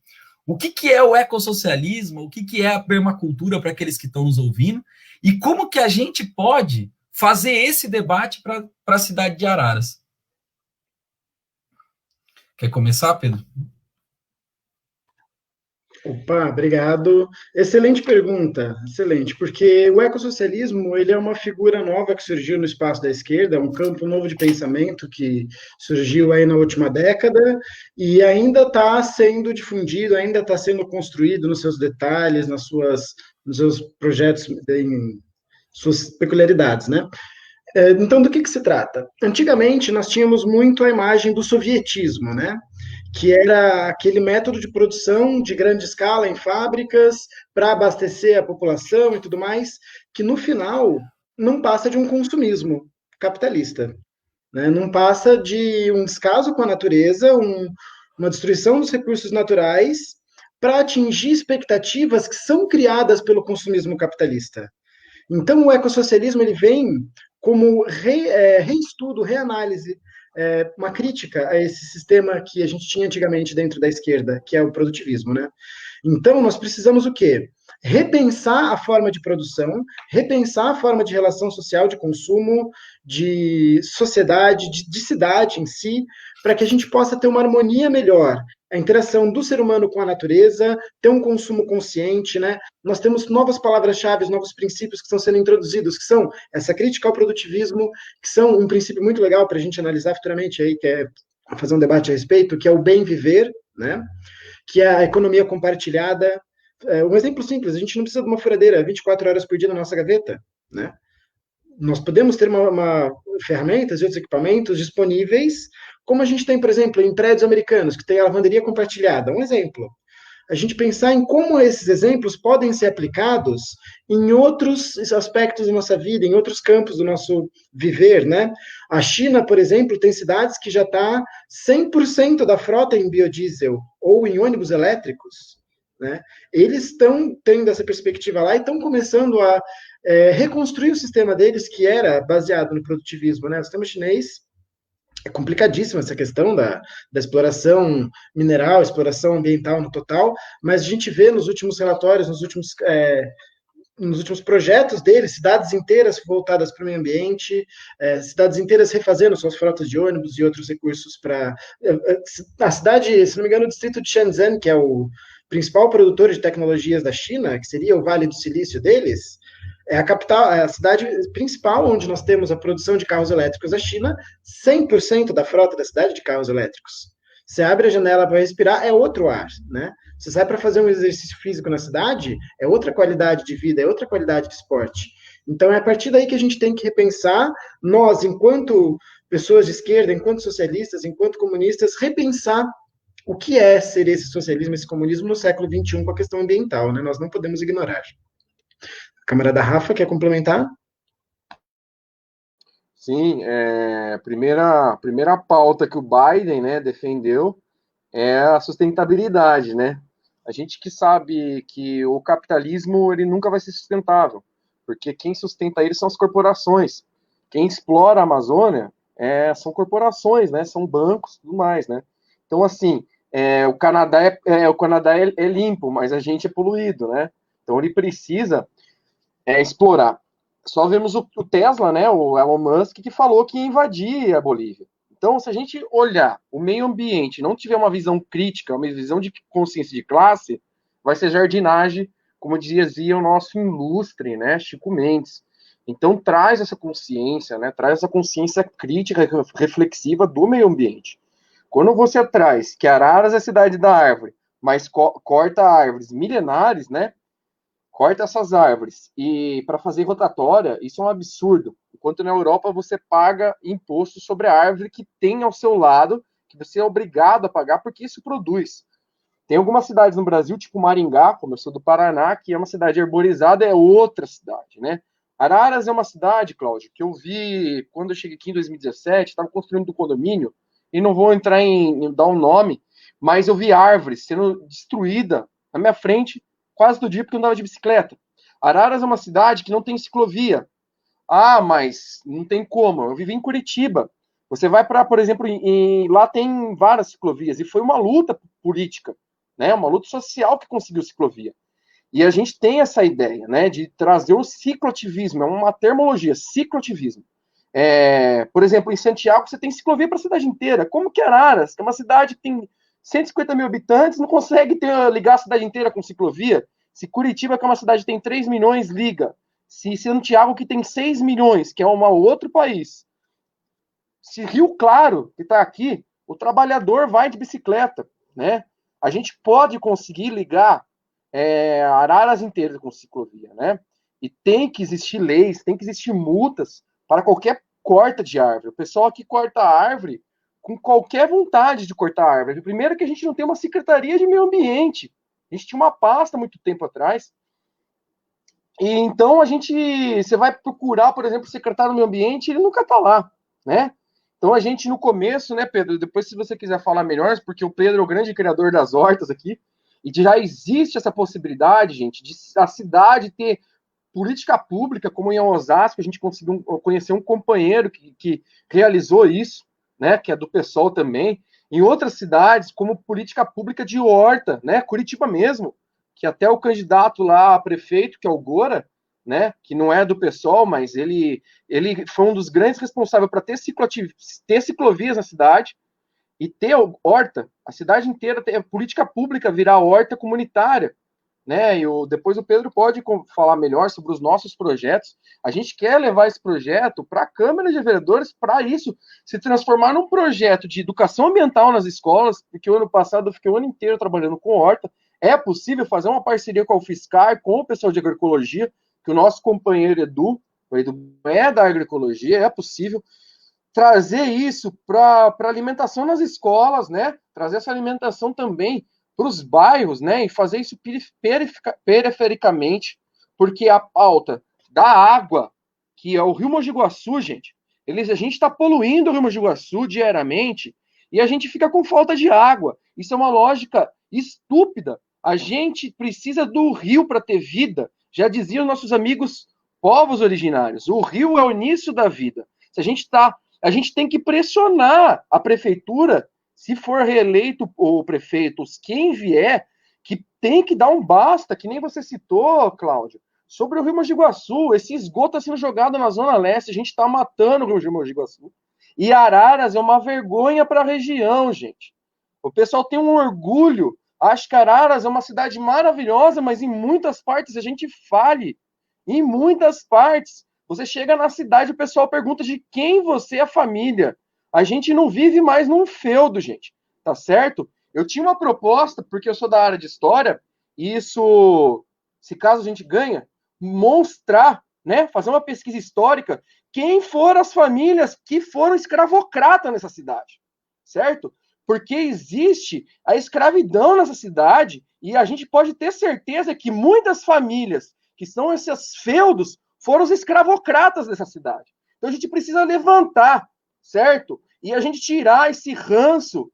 o que é o ecossocialismo, o que é a permacultura para aqueles que estão nos ouvindo, e como que a gente pode fazer esse debate para a cidade de Araras. Quer começar, Pedro? Opa, obrigado. Excelente pergunta, excelente, porque o ecossocialismo ele é uma figura nova que surgiu no espaço da esquerda, é um campo novo de pensamento que surgiu aí na última década e ainda está sendo difundido, ainda está sendo construído nos seus detalhes, nos seus projetos, em suas peculiaridades, né? Então, do que se trata? Antigamente, nós tínhamos muito a imagem do sovietismo, né? Que era aquele método de produção de grande escala em fábricas para abastecer a população e tudo mais, que no final não passa de um consumismo capitalista, né? Não passa de um descaso com a natureza, uma destruição dos recursos naturais para atingir expectativas que são criadas pelo consumismo capitalista. Então, o ecossocialismo ele vem como reestudo, reanálise, uma crítica a esse sistema que a gente tinha antigamente dentro da esquerda, que é o produtivismo, né? Então, nós precisamos o quê? Repensar a forma de produção, repensar a forma de relação social, de consumo, de sociedade, de cidade em si, para que a gente possa ter uma harmonia melhor, a interação do ser humano com a natureza, ter um consumo consciente, né? Nós temos novas palavras-chave, novos princípios que estão sendo introduzidos, que são essa crítica ao produtivismo, que são um princípio muito legal para a gente analisar futuramente aí, que é fazer um debate a respeito, que é o bem viver, né? Que é a economia compartilhada. Um exemplo simples, a gente não precisa de uma furadeira 24 horas por dia na nossa gaveta, né? Nós podemos ter ferramentas e outros equipamentos disponíveis, como a gente tem, por exemplo, em prédios americanos, que tem a lavanderia compartilhada. Um exemplo. A gente pensar em como esses exemplos podem ser aplicados em outros aspectos da nossa vida, em outros campos do nosso viver, né? A China, por exemplo, tem cidades que já está 100% da frota em biodiesel ou em ônibus elétricos, né? Eles estão tendo essa perspectiva lá e estão começando a reconstruir o sistema deles, que era baseado no produtivismo, né? O sistema chinês é complicadíssima essa questão da exploração mineral, exploração ambiental no total, mas a gente vê nos últimos relatórios, nos últimos projetos deles, cidades inteiras voltadas para o meio ambiente, cidades inteiras refazendo suas frotas de ônibus e outros recursos para... A cidade, se não me engano, o distrito de Shenzhen, que é o principal produtor de tecnologias da China, que seria o Vale do Silício deles, é a capital, é a cidade principal onde nós temos a produção de carros elétricos da China, 100% da frota da cidade de carros elétricos. Você abre a janela para respirar, é outro ar, né? Você sai para fazer um exercício físico na cidade, é outra qualidade de vida, é outra qualidade de esporte. Então, é a partir daí que a gente tem que repensar, nós, enquanto pessoas de esquerda, enquanto socialistas, enquanto comunistas, repensar o que é ser esse socialismo, esse comunismo no século XXI com a questão ambiental, né? Nós não podemos ignorar. Camarada Rafa, quer complementar? Sim, primeira pauta que o Biden, né, defendeu é a sustentabilidade, né? A gente que sabe que o capitalismo ele nunca vai ser sustentável, porque quem sustenta ele são as corporações. Quem explora a Amazônia são corporações, né? São bancos e tudo mais, né? Então, assim, o Canadá é limpo, mas a gente é poluído, né? Então ele precisa explorar. Só vemos o Tesla, né, o Elon Musk, que falou que ia invadir a Bolívia. Então, se a gente olhar o meio ambiente, não tiver uma visão crítica, uma visão de consciência de classe, vai ser jardinagem, como dizia o nosso ilustre, né, Chico Mendes. Então, traz essa consciência, né, traz essa consciência crítica, reflexiva do meio ambiente. Quando você traz que Araras é a cidade da árvore, mas corta árvores milenares, né, corta essas árvores. E para fazer rotatória, isso é um absurdo. Enquanto na Europa você paga imposto sobre a árvore que tem ao seu lado, que você é obrigado a pagar, porque isso produz. Tem algumas cidades no Brasil, tipo Maringá, como eu sou do Paraná, que é uma cidade arborizada, é outra cidade, né? Araras é uma cidade, Cláudio, que eu vi quando eu cheguei aqui em 2017, estava construindo um condomínio, e não vou entrar em dar um nome, mas eu vi árvores sendo destruída na minha frente quase todo dia porque eu andava de bicicleta. Araras é uma cidade que não tem ciclovia. Ah, mas não tem como. Eu vivi em Curitiba. Você vai para, por exemplo, lá tem várias ciclovias, e foi uma luta política, né? Uma luta social que conseguiu ciclovia. E a gente tem essa ideia, né, de trazer o cicloativismo, é uma termologia, cicloativismo. Por exemplo, em Santiago você tem ciclovia para a cidade inteira. Como que Araras, que é uma cidade que tem 150 mil habitantes, não consegue ligar a cidade inteira com ciclovia? Se Curitiba, que é uma cidade que tem 3 milhões, liga. Se Santiago, que tem 6 milhões, que é um outro país. Se Rio Claro, que está aqui, o trabalhador vai de bicicleta, né? A gente pode conseguir ligar Araras inteiras com ciclovia, né? E tem que existir leis, tem que existir multas para qualquer corta de árvore. O pessoal aqui corta a árvore com qualquer vontade de cortar a árvore. Primeiro que a gente não tem uma secretaria de meio ambiente. A gente tinha uma pasta muito tempo atrás. E então você vai procurar, por exemplo, o secretário do meio ambiente, ele nunca está lá, né? Então a gente no começo, né, Pedro, depois se você quiser falar melhor, porque o Pedro é o grande criador das hortas aqui, e já existe essa possibilidade, gente, de a cidade ter política pública, como em Osasco, a gente conseguiu conhecer um companheiro que realizou isso, né, que é do PSOL também, em outras cidades, como política pública de horta, né, Curitiba mesmo, que até o candidato lá a prefeito, que é o Gora, né, que não é do PSOL, mas ele foi um dos grandes responsáveis para ter ciclovias na cidade e ter horta, a cidade inteira ter política pública virar horta comunitária, né? Depois o Pedro pode falar melhor sobre os nossos projetos. A gente quer levar esse projeto para a Câmara de Vereadores, para isso se transformar num projeto de educação ambiental nas escolas, porque o ano passado eu fiquei o ano inteiro trabalhando com horta. É possível fazer uma parceria com a UFSCar, com o pessoal de agroecologia, que o nosso companheiro Edu é da agroecologia, é possível trazer isso para alimentação nas escolas, né? Trazer essa alimentação também para os bairros, né? E fazer isso perifericamente, porque a pauta da água, que é o Rio Mogi Guaçu, gente, a gente está poluindo o Rio Mogi Guaçu diariamente e a gente fica com falta de água. Isso é uma lógica estúpida. A gente precisa do rio para ter vida. Já diziam nossos amigos povos originários. O rio é o início da vida. Se a gente tem que pressionar a prefeitura, se for reeleito o prefeito, quem vier, que tem que dar um basta, que nem você citou, Cláudio, sobre o Rio Mogi Guaçu. Esse esgoto está sendo jogado na Zona Leste, a gente está matando o Rio Mogi Guaçu. E Araras é uma vergonha para a região, gente. O pessoal tem um orgulho, acho que Araras é uma cidade maravilhosa, mas em muitas partes a gente fale. Em muitas partes. Você chega na cidade, o pessoal pergunta de quem você é família. A gente não vive mais num feudo, gente. Tá certo? Eu tinha uma proposta, porque eu sou da área de história, e isso, se caso a gente ganha, mostrar, né, fazer uma pesquisa histórica, quem foram as famílias que foram escravocratas nessa cidade. Certo? Porque existe a escravidão nessa cidade, e a gente pode ter certeza que muitas famílias que são esses feudos foram os escravocratas dessa cidade. Então a gente precisa levantar, certo? E a gente tirar esse ranço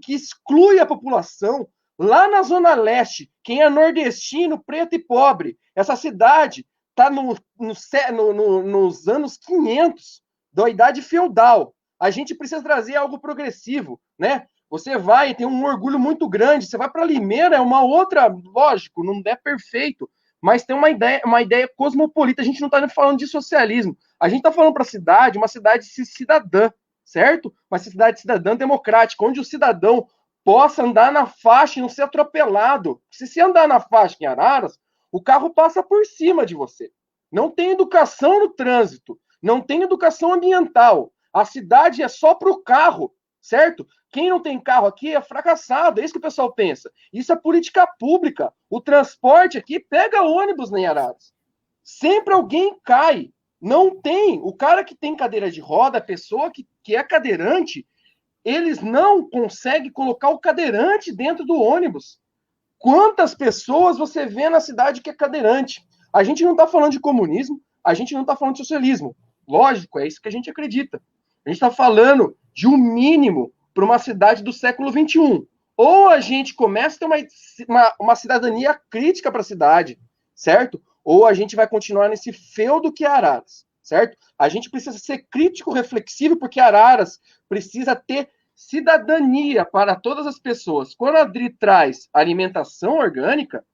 que exclui a população lá na Zona Leste, quem é nordestino, preto e pobre. Essa cidade está nos anos 500 da idade feudal. A gente precisa trazer algo progressivo, né? Você vai, tem um orgulho muito grande, você vai para Limeira, é uma outra, lógico, não é perfeito, mas tem uma ideia cosmopolita. A gente não está falando de socialismo. A gente está falando para a cidade, uma cidade cidadã, certo? Uma cidade cidadã democrática, onde o cidadão possa andar na faixa e não ser atropelado. Se andar na faixa em Araras, o carro passa por cima de você. Não tem educação no trânsito, não tem educação ambiental. A cidade é só para o carro, certo? Quem não tem carro aqui é fracassado, é isso que o pessoal pensa. Isso é política pública. O transporte aqui pega ônibus em Araras. Sempre alguém cai. Não tem. O cara que tem cadeira de roda, a pessoa que é cadeirante, eles não conseguem colocar o cadeirante dentro do ônibus. Quantas pessoas você vê na cidade que é cadeirante? A gente não está falando de comunismo, a gente não está falando de socialismo. Lógico, é isso que a gente acredita. A gente está falando de um mínimo para uma cidade do século XXI. Ou a gente começa a ter uma cidadania crítica para a cidade, certo? Ou a gente vai continuar nesse feudo que é Araras, certo? A gente precisa ser crítico, reflexivo, porque Araras precisa ter cidadania para todas as pessoas. Quando a Adri traz alimentação orgânica,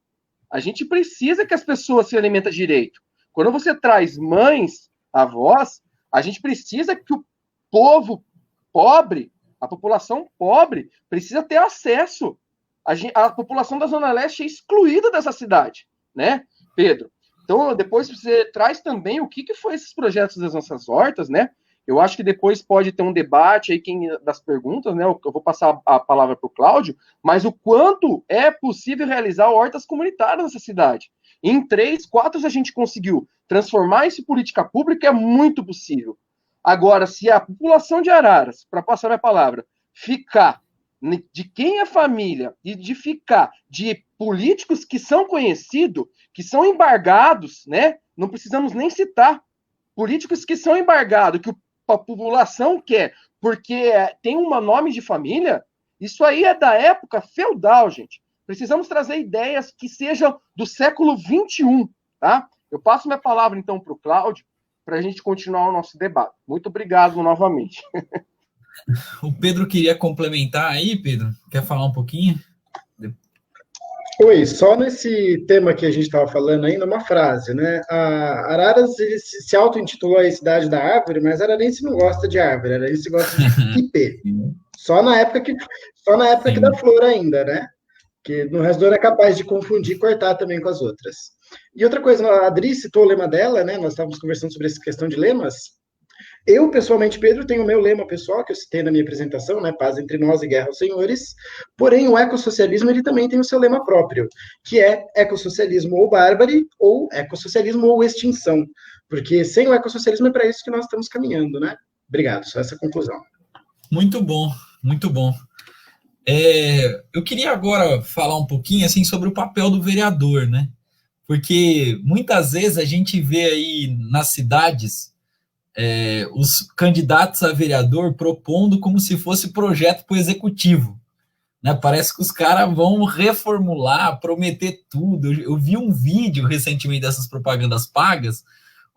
a gente precisa que as pessoas se alimentem direito. Quando você traz mães, avós, a gente precisa que o povo pobre, a população pobre, precisa ter acesso. A população da Zona Leste é excluída dessa cidade, né, Pedro? Então, depois você traz também o que foi esses projetos das nossas hortas, né? Eu acho que depois pode ter um debate aí das perguntas, né? Eu vou passar a palavra para o Cláudio, mas o quanto é possível realizar hortas comunitárias nessa cidade. Em 3, 4 a gente conseguiu transformar isso em política pública, é muito possível. Agora, se a população de Araras, para passar a palavra, ficar de quem é família e de ficar de políticos que são conhecidos, que são embargados, né? Não precisamos nem citar políticos que são embargados, que a população quer, porque tem um nome de família, isso aí é da época feudal, gente. Precisamos trazer ideias que sejam do século XXI, tá? Eu passo minha palavra, então, para o Cláudio, para a gente continuar o nosso debate. Muito obrigado novamente. O Pedro queria complementar aí, Pedro? Quer falar um pouquinho? Oi, só nesse tema que a gente estava falando ainda, uma frase, né? A Araras ele se auto-intitulou a cidade da árvore, mas ararense não gosta de árvore, ararense gosta de ipê. Só na época que dá flor ainda, né? Que no resto do ano é capaz de confundir e cortar também com as outras. E outra coisa, a Adri citou o lema dela, né? Nós estávamos conversando sobre essa questão de lemas. Eu, pessoalmente, Pedro, tenho o meu lema pessoal, que eu citei na minha apresentação, né? Paz entre nós e guerra aos senhores. Porém, o ecossocialismo, ele também tem o seu lema próprio, que é ecossocialismo ou bárbare, ou ecossocialismo ou extinção. Porque sem o ecossocialismo é para isso que nós estamos caminhando, né? Obrigado, só essa conclusão. Muito bom, muito bom. Eu queria agora falar um pouquinho assim, sobre o papel do vereador, né? Porque muitas vezes a gente vê aí nas cidades os candidatos a vereador propondo como se fosse projeto para o executivo, né? Parece que os caras vão reformular, prometer tudo. Eu vi um vídeo recentemente dessas propagandas pagas,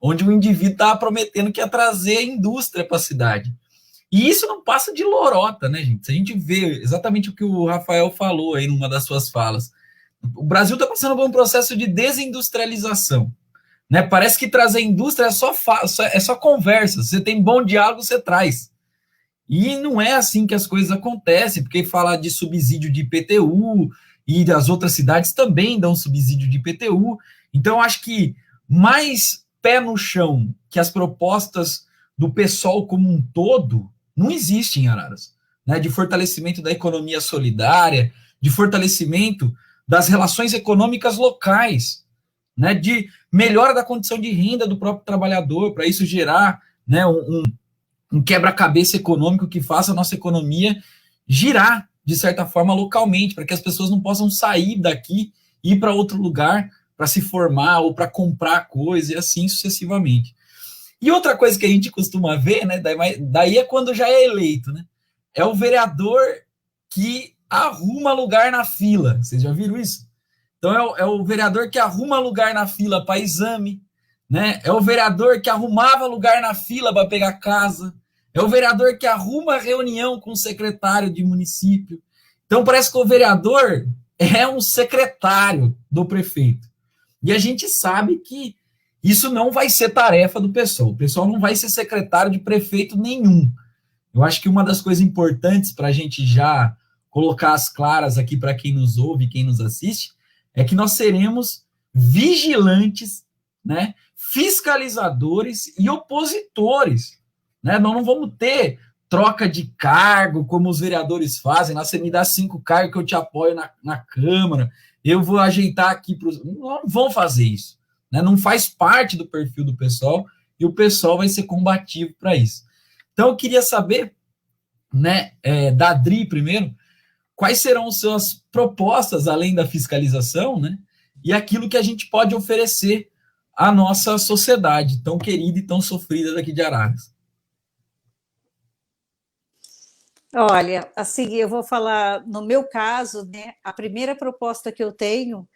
onde o indivíduo estava prometendo que ia trazer indústria para a cidade. E isso não passa de lorota, né, gente? Se a gente vê exatamente o que o Rafael falou aí numa das suas falas, o Brasil está passando por um processo de desindustrialização, né? Parece que trazer indústria é só conversa. Você tem bom diálogo, você traz. E não é assim que as coisas acontecem, porque fala de subsídio de IPTU, e as outras cidades também dão subsídio de IPTU. Então, eu acho que mais pé no chão que as propostas do PSOL como um todo não existem em Araras, né? De fortalecimento da economia solidária, de fortalecimento das relações econômicas locais, né? De melhora da condição de renda do próprio trabalhador, para isso gerar, né, um quebra-cabeça econômico que faça a nossa economia girar, de certa forma, localmente, para que as pessoas não possam sair daqui e ir para outro lugar para se formar ou para comprar coisa e assim sucessivamente. E outra coisa que a gente costuma ver, né, daí é quando já é eleito, né? É o vereador que arruma lugar na fila. Vocês já viram isso? Então é o vereador que arruma lugar na fila para exame, né? É o vereador que arrumava lugar na fila para pegar casa. É o vereador que arruma reunião com o secretário de município. Então parece que o vereador é um secretário do prefeito. E a gente sabe que isso não vai ser tarefa do PSOL. O PSOL não vai ser secretário de prefeito nenhum. Eu acho que uma das coisas importantes para a gente já colocar as claras aqui para quem nos ouve, quem nos assiste, é que nós seremos vigilantes, né, fiscalizadores e opositores, né? Nós não vamos ter troca de cargo, como os vereadores fazem. Você me dá 5 cargos que eu te apoio na Câmara, eu vou ajeitar aqui para os... Não vão fazer isso, né? Não faz parte do perfil do PSOL, e o PSOL vai ser combativo para isso. Então, eu queria saber né, da Adri primeiro, quais serão suas propostas além da fiscalização, né, e aquilo que a gente pode oferecer à nossa sociedade tão querida e tão sofrida daqui de Araras. Olha, assim, eu vou falar, no meu caso, né, a primeira proposta que eu tenho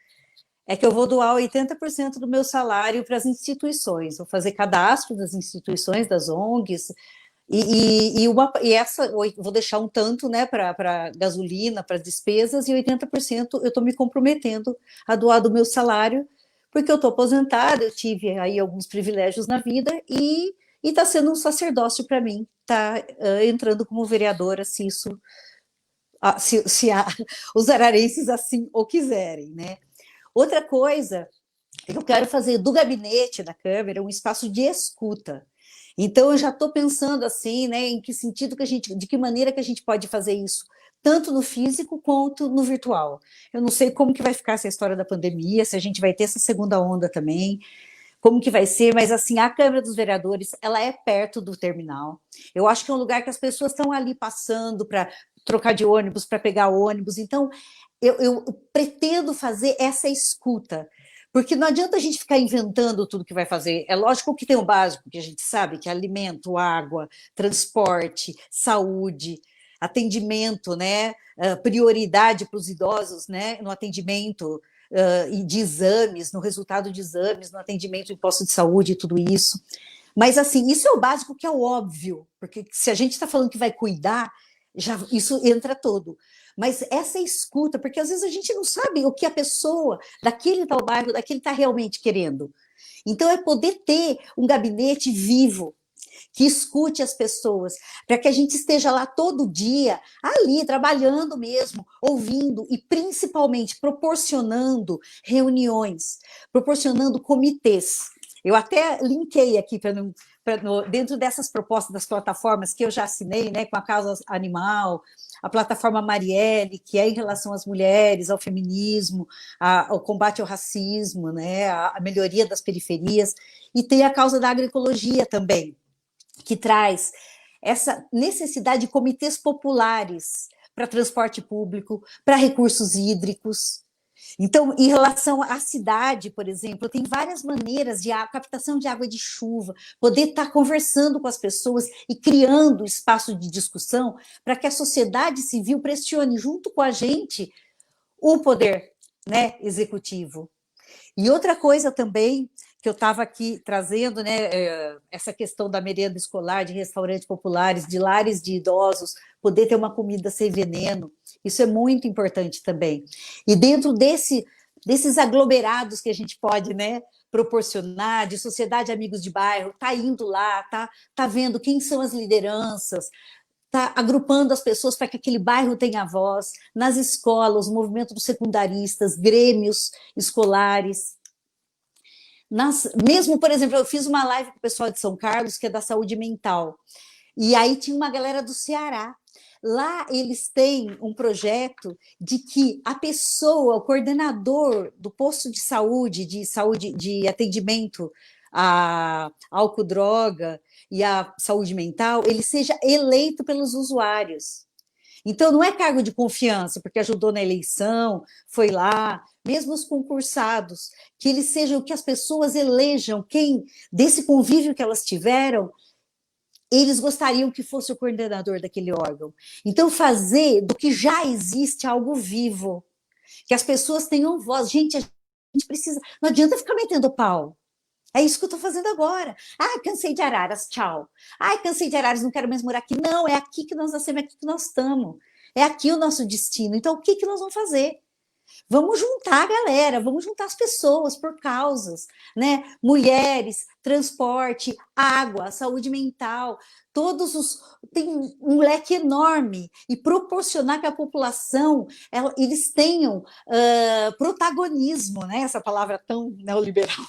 é que eu vou doar 80% do meu salário para as instituições, vou fazer cadastro das instituições, das ONGs, vou deixar um tanto, né, para gasolina, para despesas, e 80% eu estou me comprometendo a doar do meu salário, porque eu estou aposentada, eu tive aí alguns privilégios na vida, e está sendo um sacerdócio para mim, tá entrando como vereadora, se isso, os ararenses assim o quiserem, né? Outra coisa, eu quero fazer do gabinete da Câmara um espaço de escuta. Então, eu já estou pensando assim, né, em que sentido de que maneira que a gente pode fazer isso, tanto no físico quanto no virtual. Eu não sei como que vai ficar essa história da pandemia, se a gente vai ter essa segunda onda também, como que vai ser, mas assim, a Câmara dos Vereadores, ela é perto do terminal. Eu acho que é um lugar que as pessoas estão ali passando para trocar de ônibus, para pegar ônibus. Então, eu pretendo fazer essa escuta, porque não adianta a gente ficar inventando tudo que vai fazer. É lógico que tem o básico, que a gente sabe, que é alimento, água, transporte, saúde, atendimento, né? Prioridade para os idosos, né? No atendimento de exames, no resultado de exames, no atendimento em posto de saúde e tudo isso. Mas, assim, isso é o básico, que é o óbvio, porque se a gente está falando que vai cuidar, isso entra todo. Mas essa escuta, porque às vezes a gente não sabe o que a pessoa daquele tal bairro, daquele está realmente querendo. Então, é poder ter um gabinete vivo, que escute as pessoas, para que a gente esteja lá todo dia, ali, trabalhando mesmo, ouvindo e principalmente proporcionando reuniões, proporcionando comitês. Eu até linkei aqui dentro dessas propostas das plataformas que eu já assinei, né, com a Causa Animal, a plataforma Marielle, que é em relação às mulheres, ao feminismo, ao combate ao racismo, né, a melhoria das periferias, e tem a causa da agroecologia também, que traz essa necessidade de comitês populares para transporte público, para recursos hídricos. Então, em relação à cidade, por exemplo, tem várias maneiras de captação de água de chuva, poder estar conversando com as pessoas e criando espaço de discussão para que a sociedade civil pressione junto com a gente o poder, né, executivo. E outra coisa também que eu estava aqui trazendo, né, essa questão da merenda escolar, de restaurantes populares, de lares de idosos, poder ter uma comida sem veneno, isso é muito importante também. E dentro desses aglomerados que a gente pode, né, proporcionar, de sociedade amigos de bairro, tá indo lá, tá vendo quem são as lideranças, tá agrupando as pessoas para que aquele bairro tenha voz, nas escolas, o movimento dos secundaristas, grêmios escolares. Mesmo, por exemplo, eu fiz uma live com o pessoal de São Carlos, que é da saúde mental, e aí tinha uma galera do Ceará. Lá eles têm um projeto de que a pessoa, o coordenador do posto de saúde, de atendimento a álcool, droga e a saúde mental, ele seja eleito pelos usuários. Então, não é cargo de confiança, porque ajudou na eleição, foi lá, mesmo os concursados, que eles sejam, que as pessoas elejam quem, desse convívio que elas tiveram, eles gostariam que fosse o coordenador daquele órgão. Então, fazer do que já existe algo vivo, que as pessoas tenham voz. Gente, a gente precisa, não adianta ficar metendo pau. É isso que eu estou fazendo agora. Ah, cansei de Araras, tchau. Ah, cansei de Araras, não quero mais morar aqui. Não, é aqui que nós nascemos, é aqui que nós estamos. É aqui o nosso destino. Então, o que nós vamos fazer? Vamos juntar a galera, vamos juntar as pessoas por causas, né? Mulheres, transporte, água, saúde mental, tem um leque enorme, e proporcionar que a população eles tenham protagonismo, né? Essa palavra tão neoliberal.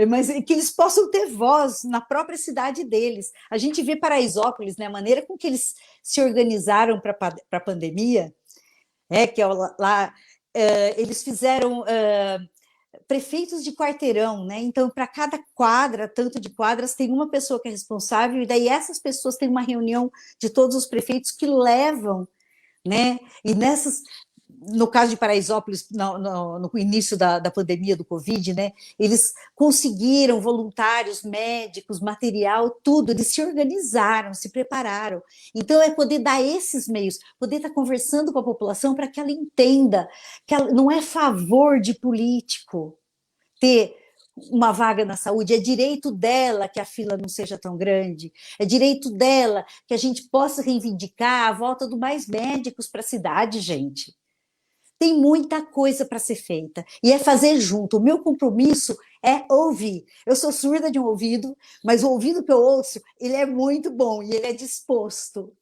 Mas que eles possam ter voz na própria cidade deles. A gente vê Paraisópolis, né, a maneira com que eles se organizaram para a pandemia, que lá eles fizeram prefeitos de quarteirão, né? Então, para cada quadra, tanto de quadras, tem uma pessoa que é responsável, e daí essas pessoas têm uma reunião de todos os prefeitos que levam, né? E nessas, no caso de Paraisópolis, no início da pandemia do Covid, né, eles conseguiram voluntários, médicos, material, tudo, eles se organizaram, se prepararam. Então, é poder dar esses meios, poder estar conversando com a população para que ela entenda que ela, não é favor de político ter uma vaga na saúde, é direito dela que a fila não seja tão grande, é direito dela que a gente possa reivindicar a volta do mais médicos para a cidade, gente. Tem muita coisa para ser feita, e é fazer junto. O meu compromisso é ouvir. Eu sou surda de um ouvido, mas o ouvido que eu ouço, ele é muito bom, e ele é disposto.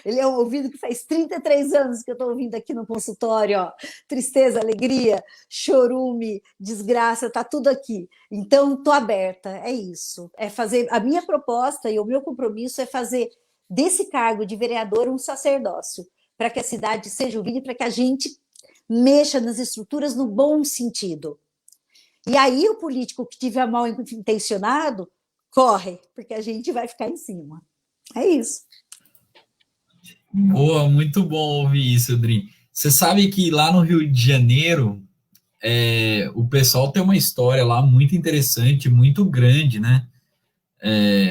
Ele é um ouvido que faz 33 anos que eu estou ouvindo aqui no consultório, ó. Tristeza, alegria, chorume, desgraça, está tudo aqui. Então, estou aberta, é isso. É fazer, a minha proposta e o meu compromisso é fazer desse cargo de vereador um sacerdócio, para que a cidade seja ouvida e para que a gente mexa nas estruturas no bom sentido. E aí o político que tiver mal intencionado, corre, porque a gente vai ficar em cima. É isso. Boa, muito bom ouvir isso, Dri. Você sabe que lá no Rio de Janeiro, o pessoal tem uma história lá muito interessante, muito grande, né?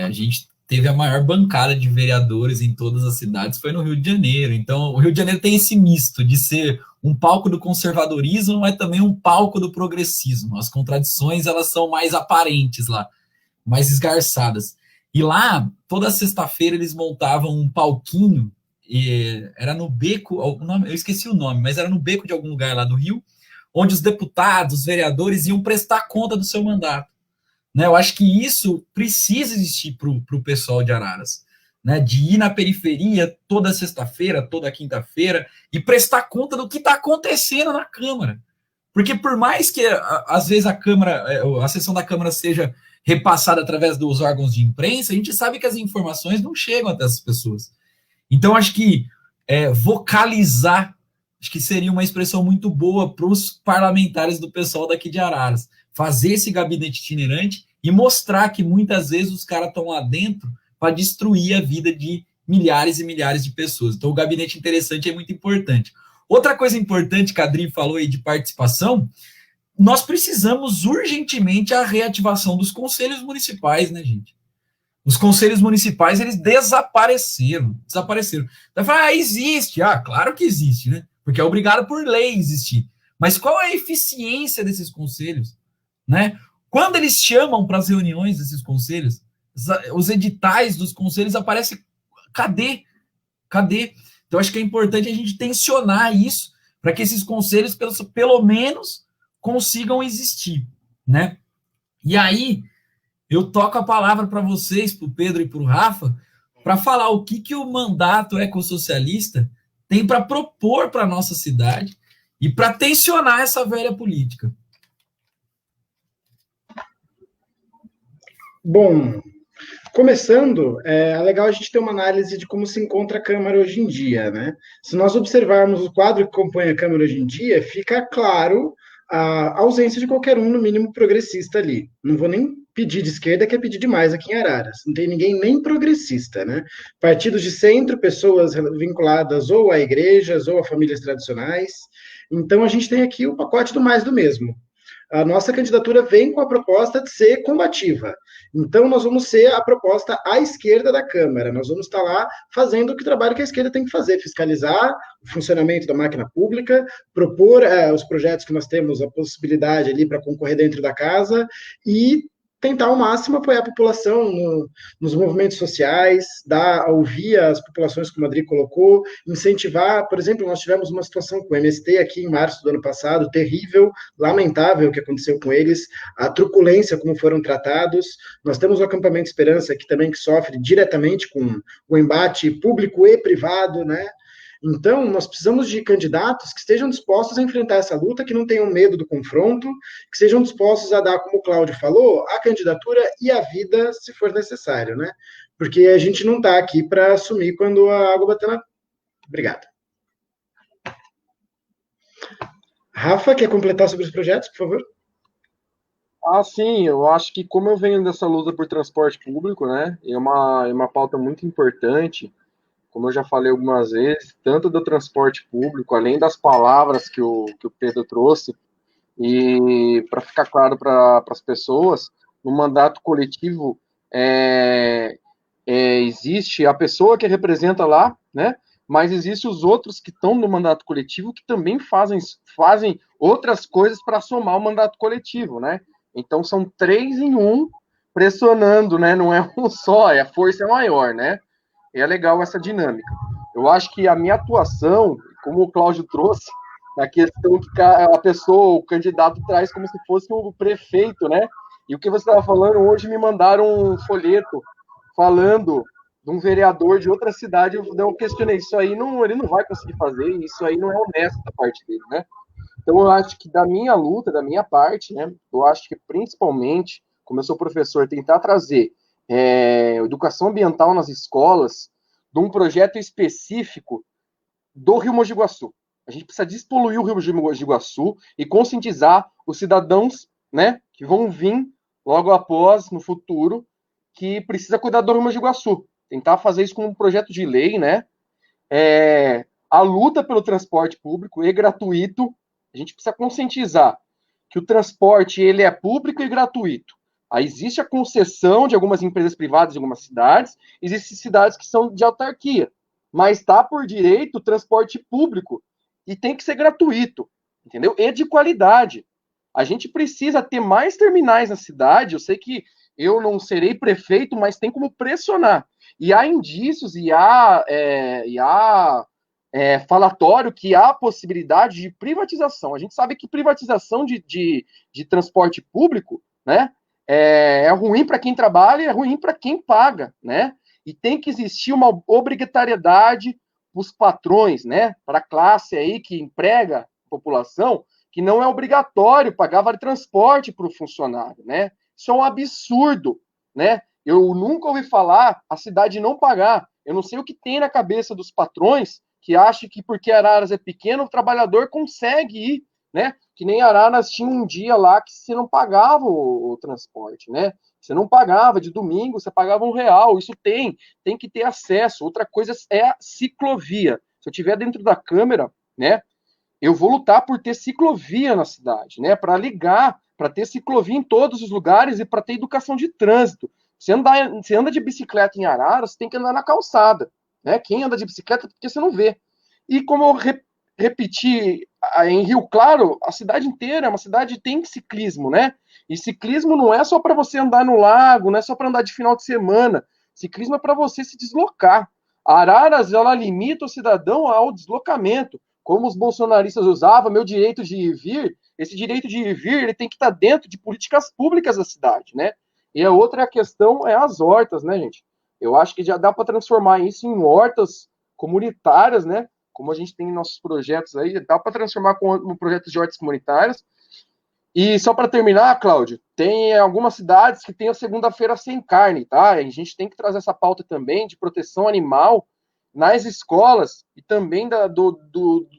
A gente teve a maior bancada de vereadores em todas as cidades, foi no Rio de Janeiro. Então, o Rio de Janeiro tem esse misto de ser um palco do conservadorismo, mas também um palco do progressismo. As contradições, elas são mais aparentes lá, mais esgarçadas. E lá, toda sexta-feira, eles montavam um palquinho, era no Beco, eu esqueci o nome, mas era no Beco de algum lugar lá do Rio, onde os deputados, os vereadores iam prestar conta do seu mandato. Né, eu acho que isso precisa existir para o pessoal de Araras, né, de ir na periferia toda sexta-feira, toda quinta-feira e prestar conta do que está acontecendo na Câmara. Porque por mais que às vezes a sessão da Câmara seja repassada através dos órgãos de imprensa, a gente sabe que as informações não chegam até essas pessoas. Então, acho que vocalizar, acho que seria uma expressão muito boa para os parlamentares do pessoal daqui de Araras. Fazer esse gabinete itinerante e mostrar que muitas vezes os caras estão lá dentro para destruir a vida de milhares e milhares de pessoas. Então, o gabinete interessante é muito importante. Outra coisa importante que a Adri falou aí de participação, nós precisamos urgentemente a reativação dos conselhos municipais, né, gente? Os conselhos municipais, eles desapareceram. Vai falar, existe. Claro que existe, né? Porque é obrigado por lei existir. Mas qual é a eficiência desses conselhos? Né? Quando eles chamam para as reuniões desses conselhos, os editais dos conselhos aparecem, cadê? Então, acho que é importante a gente tensionar isso para que esses conselhos, pelo menos, consigam existir, né? E aí, eu toco a palavra para vocês, para o Pedro e para o Rafa, para falar o que o mandato ecossocialista tem para propor para a nossa cidade e para tensionar essa velha política. Bom, começando, é legal a gente ter uma análise de como se encontra a Câmara hoje em dia, né? Se nós observarmos o quadro que compõe a Câmara hoje em dia, fica claro a ausência de qualquer um, no mínimo, progressista ali. Não vou nem pedir de esquerda, que é pedir demais aqui em Araras. Não tem ninguém nem progressista, né? Partidos de centro, pessoas vinculadas ou a igrejas ou a famílias tradicionais. Então, a gente tem aqui o pacote do mais do mesmo. A nossa candidatura vem com a proposta de ser combativa. Então, nós vamos ser a proposta à esquerda da Câmara. Nós vamos estar lá fazendo o trabalho que a esquerda tem que fazer, fiscalizar o funcionamento da máquina pública, propor os projetos que nós temos, a possibilidade ali para concorrer dentro da casa e tentar ao máximo apoiar a população nos movimentos sociais, ouvir as populações, como a Adri colocou, incentivar, por exemplo, nós tivemos uma situação com o MST aqui em março do ano passado, terrível, lamentável o que aconteceu com eles, a truculência como foram tratados, nós temos o Acampamento Esperança aqui também que sofre diretamente com o embate público e privado, né? Então, nós precisamos de candidatos que estejam dispostos a enfrentar essa luta, que não tenham medo do confronto, que sejam dispostos a dar, como o Cláudio falou, a candidatura e a vida, se for necessário, né? Porque a gente não está aqui para assumir quando a água bater na... Obrigado. Rafa, quer completar sobre os projetos, por favor? Sim, eu acho que como eu venho dessa luta por transporte público, né, é uma pauta muito importante, como eu já falei algumas vezes, tanto do transporte público, além das palavras que o Pedro trouxe, e para ficar claro para as pessoas, no mandato coletivo existe a pessoa que representa lá, né? Mas existem os outros que estão no mandato coletivo que também fazem outras coisas para somar o mandato coletivo, né? Então são 3 em 1 pressionando, né? Não é um só, a força é maior, né? E é legal essa dinâmica. Eu acho que a minha atuação, como o Cláudio trouxe, na questão que a pessoa, o candidato traz como se fosse o prefeito, né? E o que você estava falando, hoje me mandaram um folheto falando de um vereador de outra cidade, eu questionei, isso aí não, ele não vai conseguir fazer, isso aí não é honesto da parte dele, né? Então eu acho que da minha luta, da minha parte, né, eu acho que principalmente, como eu sou professor, tentar trazer educação ambiental nas escolas, de um projeto específico do Rio Mogi Guaçu. A gente precisa despoluir o Rio Mogi Guaçu e conscientizar os cidadãos, né, que vão vir logo após, no futuro, que precisa cuidar do Rio Mogi Guaçu. Tentar fazer isso com um projeto de lei, né? A luta pelo transporte público e gratuito, a gente precisa conscientizar que o transporte ele é público e gratuito. Aí existe a concessão de algumas empresas privadas em algumas cidades, existem cidades que são de autarquia, mas está por direito o transporte público e tem que ser gratuito, entendeu? E de qualidade. A gente precisa ter mais terminais na cidade. Eu sei que eu não serei prefeito, mas tem como pressionar. E há indícios e há falatório que há possibilidade de privatização. A gente sabe que privatização de transporte público, né, é ruim para quem trabalha e é ruim para quem paga, né? E tem que existir uma obrigatoriedade para os patrões, né, para a classe aí que emprega a população, que não é obrigatório pagar vale transporte para o funcionário, né? Isso é um absurdo, né? Eu nunca ouvi falar a cidade não pagar. Eu não sei o que tem na cabeça dos patrões que acham que porque Araras é pequeno, o trabalhador consegue ir, né? Que nem Araras tinha um dia lá que você não pagava o transporte, né? Você não pagava, de domingo você pagava R$1. Isso tem que ter acesso. Outra coisa é a ciclovia. Se eu estiver dentro da Câmara, né? Eu vou lutar por ter ciclovia na cidade, né? Para ligar, para ter ciclovia em todos os lugares e para ter educação de trânsito. Você anda de bicicleta em Araras, você tem que andar na calçada, né? Quem anda de bicicleta, porque você não vê. E como eu repeti em Rio Claro, a cidade inteira é uma cidade que tem ciclismo, né? E ciclismo não é só para você andar no lago, não é só para andar de final de semana. Ciclismo é para você se deslocar. A Araras, ela limita o cidadão ao deslocamento. Como os bolsonaristas usavam, meu direito de ir e vir, esse direito de ir e vir, ele tem que estar dentro de políticas públicas da cidade, né? E a outra questão é as hortas, né, gente? Eu acho que já dá para transformar isso em hortas comunitárias, né? Como a gente tem nossos projetos aí, dá para transformar com projetos de hortas comunitárias. E só para terminar, Cláudio, tem algumas cidades que tem a segunda-feira sem carne, tá? A gente tem que trazer essa pauta também de proteção animal nas escolas e também da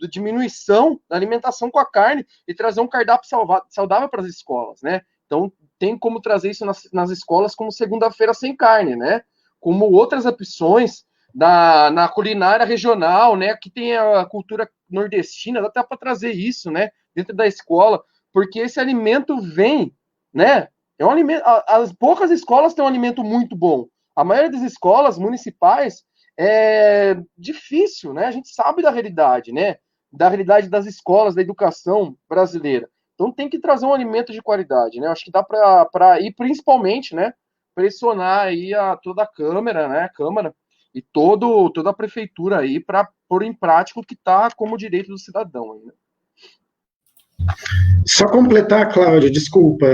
diminuição da alimentação com a carne e trazer um cardápio saudável para as escolas, né? Então, tem como trazer isso nas escolas como segunda-feira sem carne, né? Como outras opções na culinária regional, né? Que tem a cultura nordestina, dá até para trazer isso, né? Dentro da escola, porque esse alimento vem, né? É um alimento. As poucas escolas têm um alimento muito bom. A maioria das escolas municipais é difícil, né? A gente sabe da realidade, né? Da realidade das escolas, da educação brasileira. Então tem que trazer um alimento de qualidade, né? Acho que dá para ir principalmente, né? Pressionar aí toda a Câmara, né? Câmara e toda a prefeitura aí para pôr em prática o que está como direito do cidadão aí, né? Só completar, Cláudio, desculpa,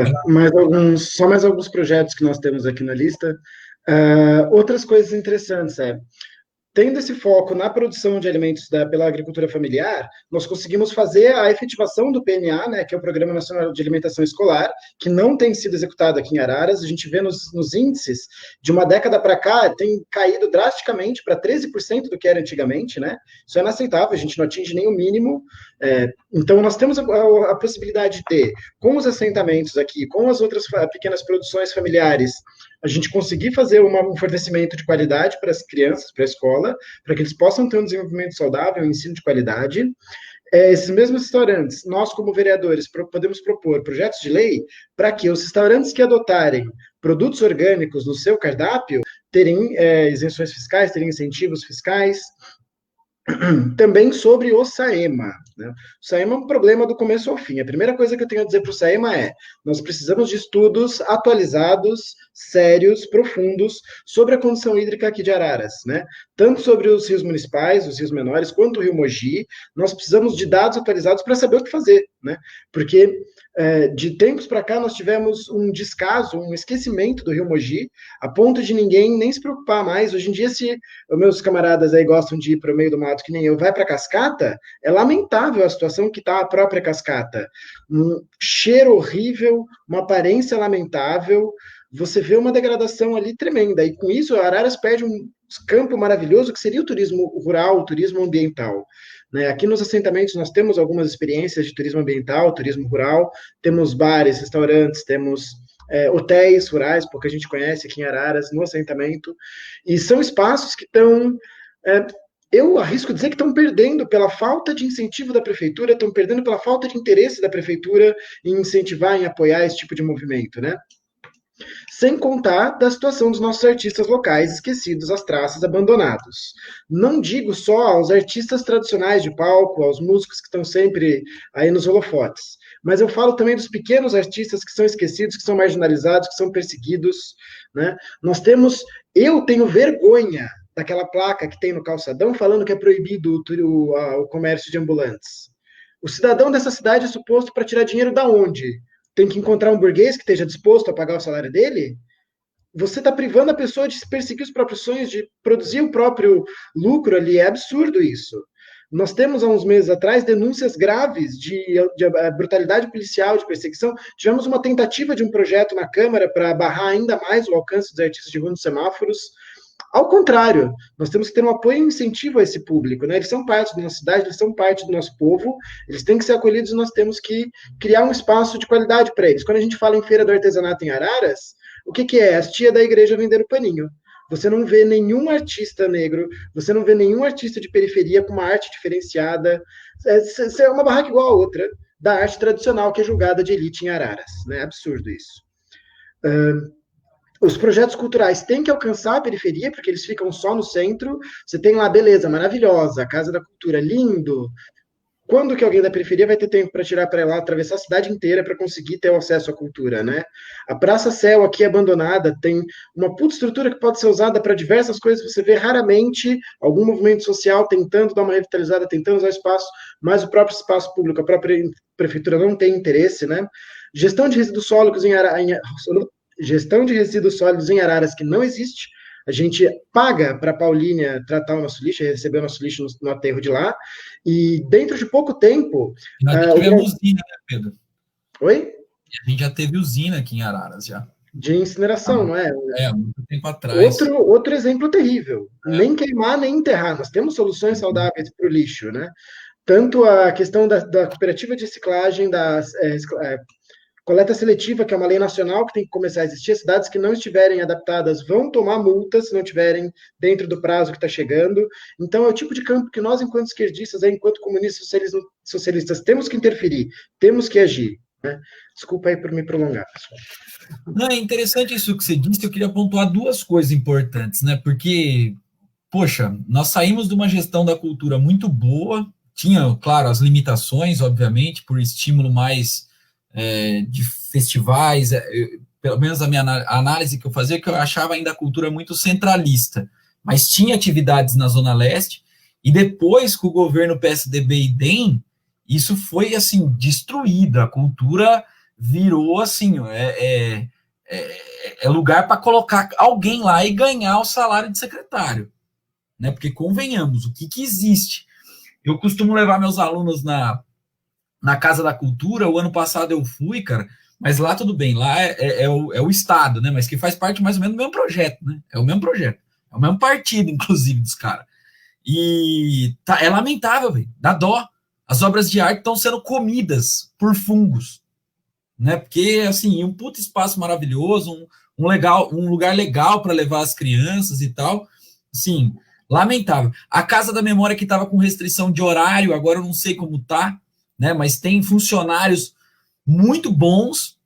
só mais alguns projetos que nós temos aqui na lista. Outras coisas interessantes tendo esse foco na produção de alimentos pela agricultura familiar, nós conseguimos fazer a efetivação do PNA, né, que é o Programa Nacional de Alimentação Escolar, que não tem sido executado aqui em Araras. A gente vê nos índices, de uma década para cá, tem caído drasticamente para 13% do que era antigamente, né? Isso é inaceitável, a gente não atinge nem o mínimo. Então, nós temos a possibilidade de ter, com os assentamentos aqui, com as outras pequenas produções familiares, a gente conseguir fazer um fornecimento de qualidade para as crianças, para a escola, para que eles possam ter um desenvolvimento saudável, um ensino de qualidade. Esses mesmos restaurantes, nós como vereadores podemos propor projetos de lei para que os restaurantes que adotarem produtos orgânicos no seu cardápio terem isenções fiscais, terem incentivos fiscais. Também sobre o SAEMA. Né? O SAEMA é um problema do começo ao fim. A primeira coisa que eu tenho a dizer para o SAEMA é: nós precisamos de estudos atualizados, sérios, profundos, sobre a condição hídrica aqui de Araras. Né? Tanto sobre os rios municipais, os rios menores, quanto o rio Mogi. Nós precisamos de dados atualizados para saber o que fazer. Né? Porque de tempos para cá nós tivemos um descaso, um esquecimento do rio Mogi, a ponto de ninguém nem se preocupar mais. Hoje em dia, se os meus camaradas aí gostam de ir para o meio do mato, que nem eu, vai para a cascata, é lamentável a situação que está a própria cascata. Um cheiro horrível, uma aparência lamentável, você vê uma degradação ali tremenda, e com isso Araras perde um campo maravilhoso que seria o turismo rural, o turismo ambiental. Né? Aqui nos assentamentos nós temos algumas experiências de turismo ambiental, turismo rural, temos bares, restaurantes, temos hotéis rurais, porque a gente conhece aqui em Araras, no assentamento, e são espaços que estão... eu arrisco dizer que estão perdendo pela falta de incentivo da prefeitura, estão perdendo pela falta de interesse da prefeitura em incentivar, em apoiar esse tipo de movimento, né? Sem contar da situação dos nossos artistas locais esquecidos às traças, abandonados. Não digo só aos artistas tradicionais de palco, aos músicos que estão sempre aí nos holofotes, mas eu falo também dos pequenos artistas que são esquecidos, que são marginalizados, que são perseguidos, né? Eu tenho vergonha daquela placa que tem no calçadão falando que é proibido o comércio de ambulantes. O cidadão dessa cidade é suposto para tirar dinheiro da onde? Tem que encontrar um burguês que esteja disposto a pagar o salário dele? Você está privando a pessoa de perseguir os próprios sonhos, de produzir o próprio lucro ali. É absurdo isso. Nós temos, há uns meses atrás, denúncias graves de brutalidade policial, de perseguição. Tivemos uma tentativa de um projeto na Câmara para barrar ainda mais o alcance dos artistas de rua nos semáforos. Ao contrário, nós temos que ter um apoio e um incentivo a esse público, né? Eles são parte da nossa cidade, eles são parte do nosso povo, eles têm que ser acolhidos e nós temos que criar um espaço de qualidade para eles. Quando a gente fala em Feira do Artesanato em Araras, o que é? As tias da igreja vendendo paninho. Você não vê nenhum artista negro, você não vê nenhum artista de periferia com uma arte diferenciada. É uma barraca igual a outra da arte tradicional que é julgada de elite em Araras. Né? É absurdo isso. Os projetos culturais têm que alcançar a periferia, porque eles ficam só no centro. Você tem lá, beleza, maravilhosa, a Casa da Cultura, lindo. Quando que alguém da periferia vai ter tempo para tirar para lá, atravessar a cidade inteira para conseguir ter acesso à cultura, né? A Praça Céu aqui abandonada tem uma puta estrutura que pode ser usada para diversas coisas. Você vê raramente algum movimento social tentando dar uma revitalizada, tentando usar espaço, mas o próprio espaço público, a própria prefeitura não tem interesse, né? Gestão de resíduos sólidos em Araras que não existe. A gente paga para a Paulínia tratar o nosso lixo, receber o nosso lixo no aterro de lá, e dentro de pouco tempo... Nós já tivemos usina, né, Pedro? Oi? A gente já teve usina aqui em Araras, já. De incineração, não é? Muito tempo atrás. Outro exemplo terrível. Nem queimar, nem enterrar. Nós temos soluções saudáveis para o lixo, né? Tanto a questão da cooperativa de reciclagem, coleta seletiva, que é uma lei nacional que tem que começar a existir. As cidades que não estiverem adaptadas vão tomar multas se não estiverem dentro do prazo que está chegando. Então, é o tipo de campo que nós, enquanto esquerdistas, enquanto comunistas socialistas, temos que interferir, temos que agir. Né? Desculpa aí por me prolongar, pessoal. Não, é interessante isso que você disse. Eu queria pontuar duas coisas importantes, né? Porque, poxa, nós saímos de uma gestão da cultura muito boa, tinha, claro, as limitações, obviamente, por estímulo mais... de festivais, pelo menos a minha análise que eu fazia, que eu achava ainda a cultura muito centralista, mas tinha atividades na Zona Leste, e depois com o governo PSDB e DEM, isso foi, assim, destruído, a cultura virou, assim, lugar para colocar alguém lá e ganhar o salário de secretário. né? Porque convenhamos, o que existe? Eu costumo levar meus alunos na Casa da Cultura. O ano passado eu fui, cara, mas lá tudo bem, lá é o Estado, né? Mas que faz parte mais ou menos do mesmo projeto, né? É o mesmo projeto, é o mesmo partido, inclusive, dos caras. E é lamentável, velho, dá dó. As obras de arte estão sendo comidas por fungos, né? Porque, assim, um puto espaço maravilhoso, um lugar legal para levar as crianças e tal, assim, lamentável. A Casa da Memória, que estava com restrição de horário, agora eu não sei como tá, né? Mas tem funcionários muito bons,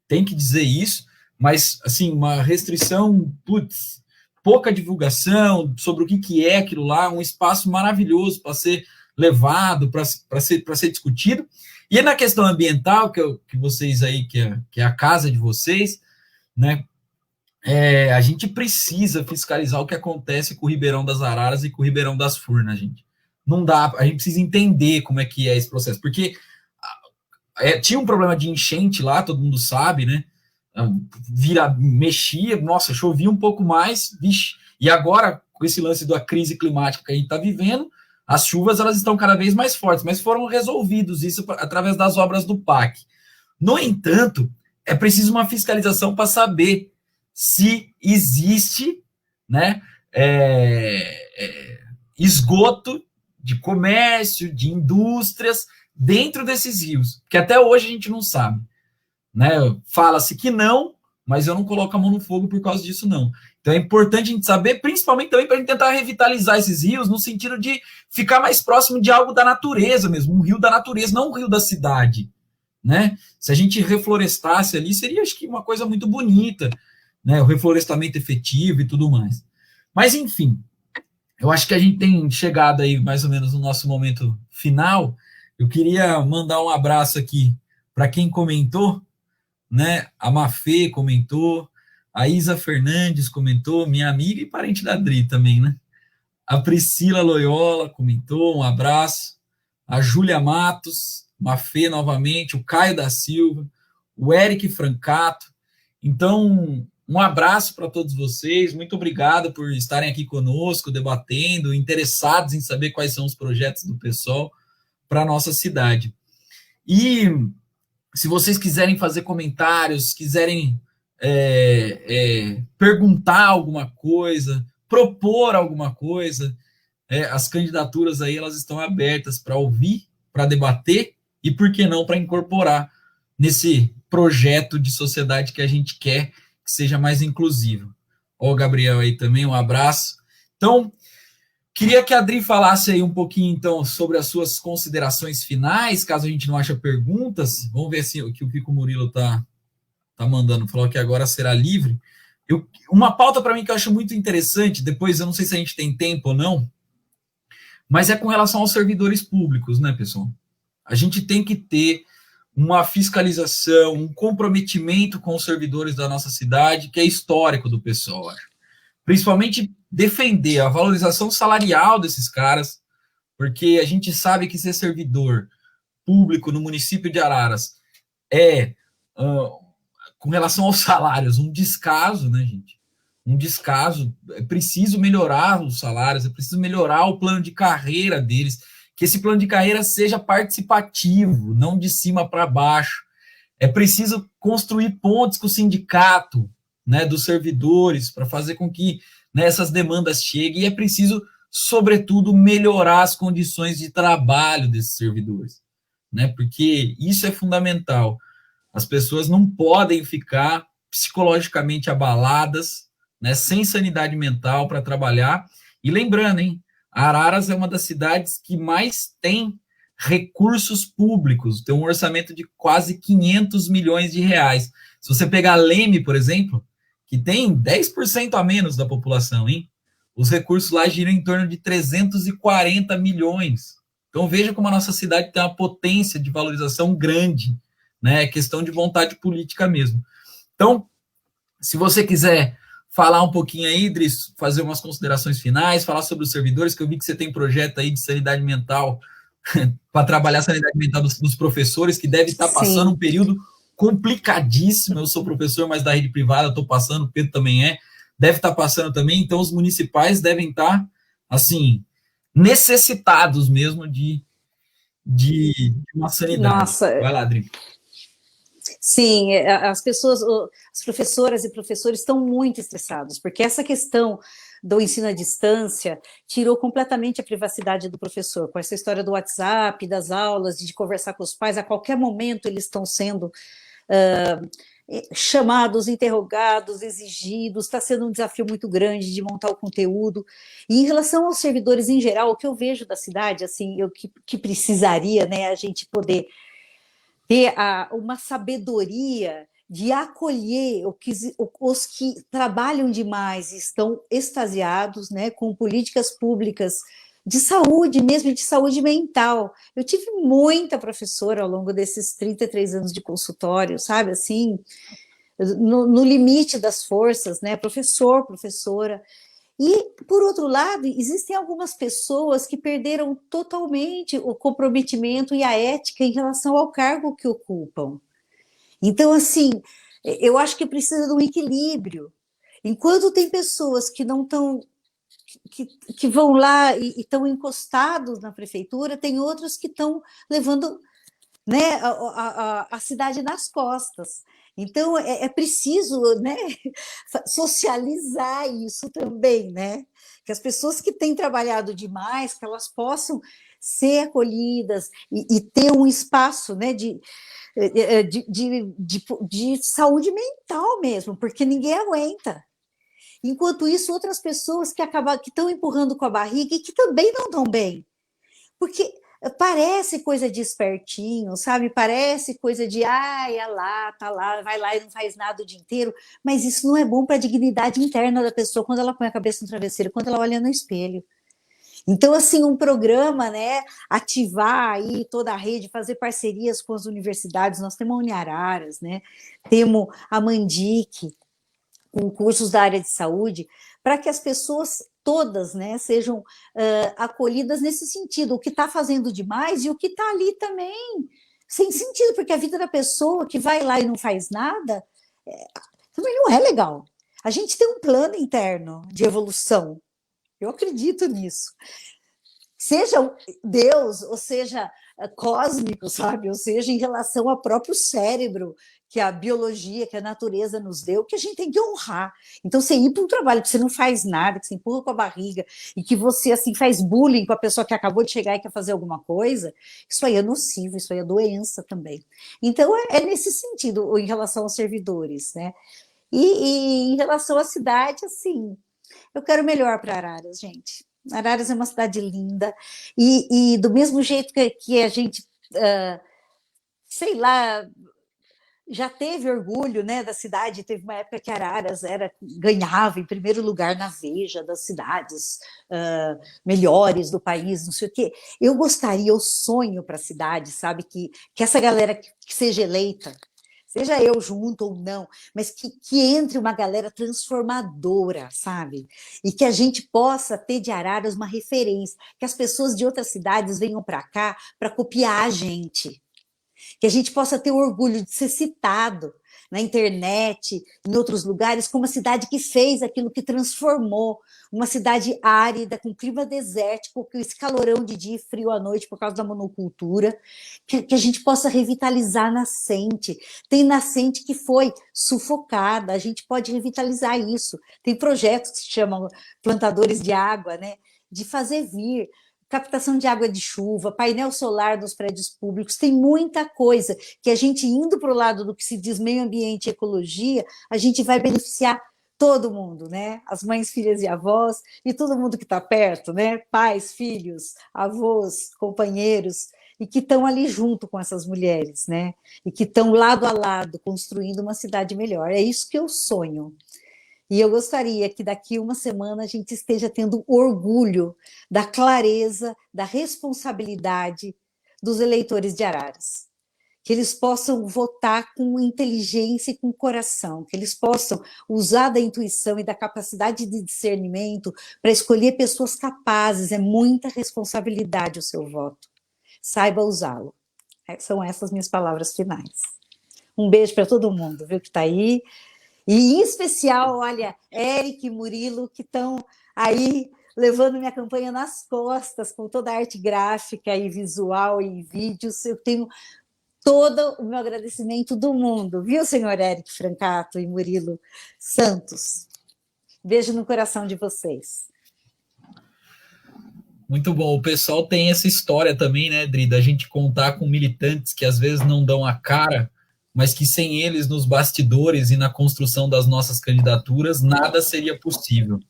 tem que dizer isso, mas, assim, uma restrição, putz, pouca divulgação sobre o que é aquilo lá, um espaço maravilhoso para ser levado, para ser discutido. E na questão ambiental, que vocês aí, que é a casa de vocês, né, a gente precisa fiscalizar o que acontece com o Ribeirão das Araras e com o Ribeirão das Furnas, gente. Não dá, a gente precisa entender como é que é esse processo, porque tinha um problema de enchente lá, todo mundo sabe, né? Mexia, nossa, chovia um pouco mais, vixe, e agora, com esse lance da crise climática que a gente está vivendo, as chuvas elas estão cada vez mais fortes, mas foram resolvidos isso através das obras do PAC. No entanto, é preciso uma fiscalização para saber se existe, né, esgoto de comércio, de indústrias dentro desses rios, que até hoje a gente não sabe, né? Fala-se que não, mas eu não coloco a mão no fogo por causa disso, não. Então é importante a gente saber, principalmente também para a gente tentar revitalizar esses rios, no sentido de ficar mais próximo de algo da natureza mesmo, um rio da natureza, não um rio da cidade, né? Se a gente reflorestasse ali, seria, acho que, uma coisa muito bonita, né? O reflorestamento efetivo e tudo mais. Mas, enfim, eu acho que a gente tem chegado aí mais ou menos no nosso momento final. Eu queria mandar um abraço aqui para quem comentou, né? A Mafê comentou, a Isa Fernandes comentou, minha amiga e parente da Adri também, né? A Priscila Loyola comentou, um abraço. A Júlia Matos, Mafê novamente, o Caio da Silva, o Eric Francato. Então, um abraço para todos vocês, muito obrigado por estarem aqui conosco, debatendo, interessados em saber quais são os projetos do PSOL para a nossa cidade. E se vocês quiserem fazer comentários, quiserem perguntar alguma coisa, propor alguma coisa, as candidaturas aí elas estão abertas para ouvir, para debater e, por que não, para incorporar nesse projeto de sociedade que a gente quer que seja mais inclusivo. Ó, o Gabriel aí também, um abraço. Então, queria que a Adri falasse aí um pouquinho, então, sobre as suas considerações finais, caso a gente não ache perguntas. Vamos ver se o que o Kiko Murilo tá mandando, falou que agora será livre. Uma pauta para mim que eu acho muito interessante, depois eu não sei se a gente tem tempo ou não, mas é com relação aos servidores públicos, né, pessoal? A gente tem que ter uma fiscalização, um comprometimento com os servidores da nossa cidade, que é histórico do pessoal, acho. Principalmente defender a valorização salarial desses caras, porque a gente sabe que ser servidor público no município de Araras com relação aos salários, um descaso, né, gente? Um descaso. É preciso melhorar os salários, é preciso melhorar o plano de carreira deles, que esse plano de carreira seja participativo, não de cima para baixo. É preciso construir pontes com o sindicato, né, dos servidores, para fazer com que, né, essas demandas cheguem, e é preciso, sobretudo, melhorar as condições de trabalho desses servidores, né, porque isso é fundamental. As pessoas não podem ficar psicologicamente abaladas, né, sem sanidade mental para trabalhar. E lembrando, hein, Araras é uma das cidades que mais tem recursos públicos, tem um orçamento de quase 500 milhões de reais. Se você pegar Leme, por exemplo, que tem 10% a menos da população, hein, os recursos lá giram em torno de 340 milhões. Então veja como a nossa cidade tem uma potência de valorização grande, né? É questão de vontade política mesmo. Então, se você quiser falar um pouquinho aí, Idris, fazer umas considerações finais, falar sobre os servidores, que eu vi que você tem projeto aí de sanidade mental, para trabalhar a sanidade mental dos professores, que deve estar passando um período complicadíssimo. Eu sou professor, mas da rede privada, estou passando, o Pedro também deve estar passando também, então os municipais devem estar assim, necessitados mesmo de uma sanidade. Nossa. Vai lá, Adri. Sim, as pessoas, as professoras e professores estão muito estressados, porque essa questão do ensino à distância tirou completamente a privacidade do professor, com essa história do WhatsApp, das aulas, de conversar com os pais, a qualquer momento eles estão sendo chamados, interrogados, exigidos, está sendo um desafio muito grande de montar o conteúdo. E em relação aos servidores em geral, o que eu vejo da cidade, assim, que precisaria, né, a gente poder ter uma sabedoria de acolher os que trabalham demais e estão extasiados, né, com políticas públicas de saúde, mesmo de saúde mental. Eu tive muita professora ao longo desses 33 anos de consultório, sabe, assim, no limite das forças, né, professor, professora. E, por outro lado, existem algumas pessoas que perderam totalmente o comprometimento e a ética em relação ao cargo que ocupam. Então, assim, eu acho que precisa de um equilíbrio. Enquanto tem pessoas que não estão, que vão lá e estão encostados na prefeitura, tem outros que estão levando, né, a cidade nas costas. Então, é preciso, né, socializar isso também, né? Que as pessoas que têm trabalhado demais, que elas possam ser acolhidas e ter um espaço, né, de saúde mental mesmo, porque ninguém aguenta. Enquanto isso, outras pessoas que estão empurrando com a barriga e que também não estão bem. Porque parece coisa de espertinho, sabe? Parece coisa de, é lá, tá lá, vai lá e não faz nada o dia inteiro, mas isso não é bom para a dignidade interna da pessoa quando ela põe a cabeça no travesseiro, quando ela olha no espelho. Então, assim, um programa, né, ativar aí toda a rede, fazer parcerias com as universidades, nós temos a Uniararas, né, temos a Mandic, com cursos da área de saúde, para que as pessoas todas, né, sejam acolhidas nesse sentido, o que está fazendo demais e o que está ali também sem sentido, porque a vida da pessoa que vai lá e não faz nada também não é legal. A gente tem um plano interno de evolução, eu acredito nisso. Seja Deus, ou seja cósmico, sabe? Ou seja, em relação ao próprio cérebro, que a biologia, que a natureza nos deu, que a gente tem que honrar. Então, você ir para um trabalho que você não faz nada, que você empurra com a barriga, e que você, assim, faz bullying com a pessoa que acabou de chegar e quer fazer alguma coisa, isso aí é nocivo, isso aí é doença também. Então, é nesse sentido, em relação aos servidores, né? E em relação à cidade, assim, eu quero melhor para Araras, gente. Araras é uma cidade linda, e do mesmo jeito que a gente, sei lá, já teve orgulho, né, da cidade, teve uma época que Araras ganhava em primeiro lugar na Veja das cidades melhores do país, não sei o quê. Eu gostaria, eu sonho para a cidade, sabe, que essa galera que seja eleita, seja eu junto ou não, mas que entre uma galera transformadora, sabe? E que a gente possa ter de Araras uma referência, que as pessoas de outras cidades venham para cá para copiar a gente. Que a gente possa ter o orgulho de ser citado na internet, em outros lugares, como uma cidade que fez aquilo, que transformou uma cidade árida, com clima desértico, com esse calorão de dia e frio à noite por causa da monocultura, que a gente possa revitalizar a nascente. Tem nascente que foi sufocada, a gente pode revitalizar isso. Tem projetos que se chamam plantadores de água, né? De fazer vir captação de água de chuva, painel solar nos prédios públicos, tem muita coisa que a gente, indo para o lado do que se diz meio ambiente e ecologia, a gente vai beneficiar todo mundo, né? As mães, filhas e avós, e todo mundo que está perto, né? Pais, filhos, avós, companheiros, e que estão ali junto com essas mulheres, né? E que estão lado a lado construindo uma cidade melhor. É isso que eu sonho. E eu gostaria que daqui uma semana a gente esteja tendo orgulho da clareza, da responsabilidade dos eleitores de Araras. Que eles possam votar com inteligência e com coração, que eles possam usar da intuição e da capacidade de discernimento para escolher pessoas capazes. É muita responsabilidade o seu voto. Saiba usá-lo. São essas minhas palavras finais. Um beijo para todo mundo, viu, que está aí. E, em especial, olha, Eric e Murilo, que estão aí levando minha campanha nas costas, com toda a arte gráfica e visual e vídeos. Eu tenho todo o meu agradecimento do mundo, viu, senhor Éric Francato e Murilo Santos? Beijo no coração de vocês. Muito bom. O pessoal tem essa história também, né, Dri, da gente contar com militantes que às vezes não dão a cara, mas que sem eles nos bastidores e na construção das nossas candidaturas, nada seria possível,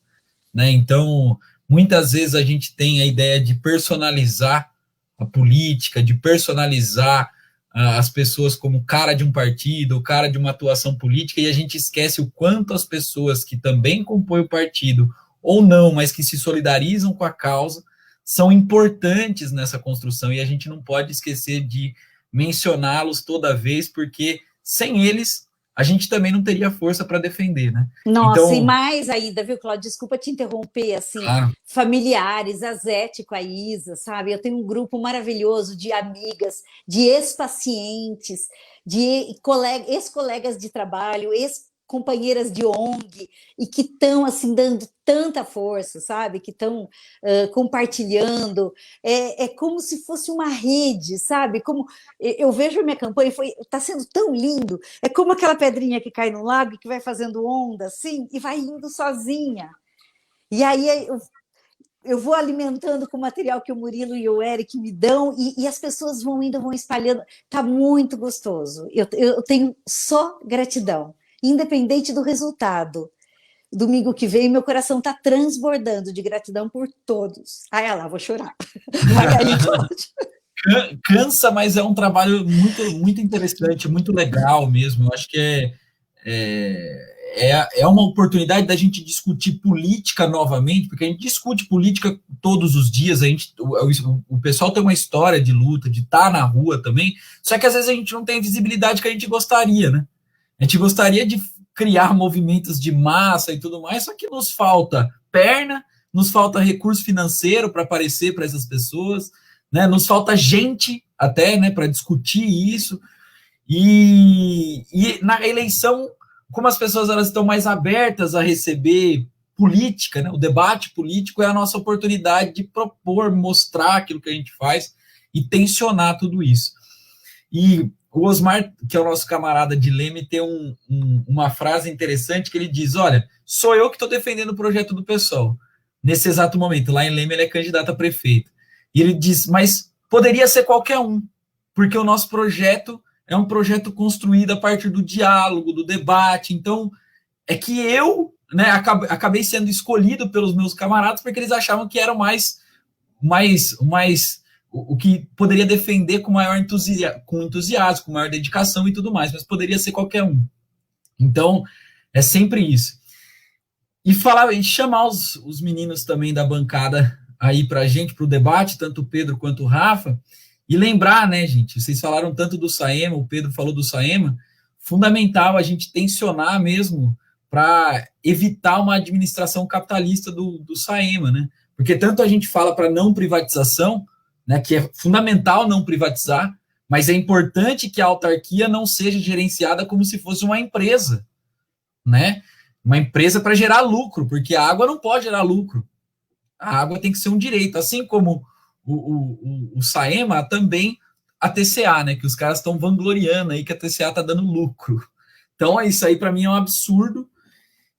né? Então, muitas vezes a gente tem a ideia de personalizar a política, de personalizar as pessoas como cara de um partido, cara de uma atuação política, e a gente esquece o quanto as pessoas que também compõem o partido, ou não, mas que se solidarizam com a causa, são importantes nessa construção, e a gente não pode esquecer de mencioná-los toda vez, porque sem eles a gente também não teria força para defender, né? Nossa, então, e mais ainda, viu, Cláudio? Desculpa te interromper, assim, familiares, a Zete com a Isa, sabe? Eu tenho um grupo maravilhoso de amigas, de ex-pacientes, de ex-colegas de trabalho, ex-companheiras de ONG, e que estão, assim, dando tanta força, sabe? Que estão compartilhando. É como se fosse uma rede, sabe? Como eu vejo a minha campanha, está sendo tão lindo. É como aquela pedrinha que cai no lago, que vai fazendo onda, assim, e vai indo sozinha. E aí eu vou alimentando com o material que o Murilo e o Eric me dão, e as pessoas vão indo, vão espalhando. Está muito gostoso. Eu tenho só gratidão, independente do resultado. Domingo que vem, meu coração está transbordando de gratidão por todos. Ah, lá, vou chorar. Cansa, mas é um trabalho muito, muito interessante, muito legal mesmo. Eu acho que é uma oportunidade da gente discutir política novamente, porque a gente discute política todos os dias, o pessoal tem uma história de luta, de estar na rua também, só que às vezes a gente não tem a visibilidade que a gente gostaria, né? A gente gostaria de criar movimentos de massa e tudo mais, só que nos falta perna, nos falta recurso financeiro para aparecer para essas pessoas, né? Nos falta gente até, né, para discutir isso, e na eleição, como as pessoas elas estão mais abertas a receber política, né? O debate político é a nossa oportunidade de propor, mostrar aquilo que a gente faz e tensionar tudo isso. E o Osmar, que é o nosso camarada de Leme, tem uma frase interessante que ele diz, olha, sou eu que estou defendendo o projeto do PSOL, nesse exato momento. Lá em Leme ele é candidato a prefeito. E ele diz, mas poderia ser qualquer um, porque o nosso projeto é um projeto construído a partir do diálogo, do debate. Então, é que eu, né, acabei sendo escolhido pelos meus camaradas porque eles achavam que era o que poderia defender com maior entusiasmo, com maior dedicação e tudo mais, mas poderia ser qualquer um. Então, é sempre isso. E chamar os meninos também da bancada aí para a gente, para o debate, tanto o Pedro quanto o Rafa, e lembrar, né, gente, vocês falaram tanto do Saema, o Pedro falou do Saema, fundamental a gente tensionar mesmo para evitar uma administração capitalista do Saema, né? Porque tanto a gente fala para não privatização, né, que é fundamental não privatizar, mas é importante que a autarquia não seja gerenciada como se fosse uma empresa, né? Uma empresa para gerar lucro, porque a água não pode gerar lucro. A água tem que ser um direito, assim como o Saema, também a TCA, né, que os caras estão vangloriando aí que a TCA está dando lucro. Então, isso aí para mim é um absurdo.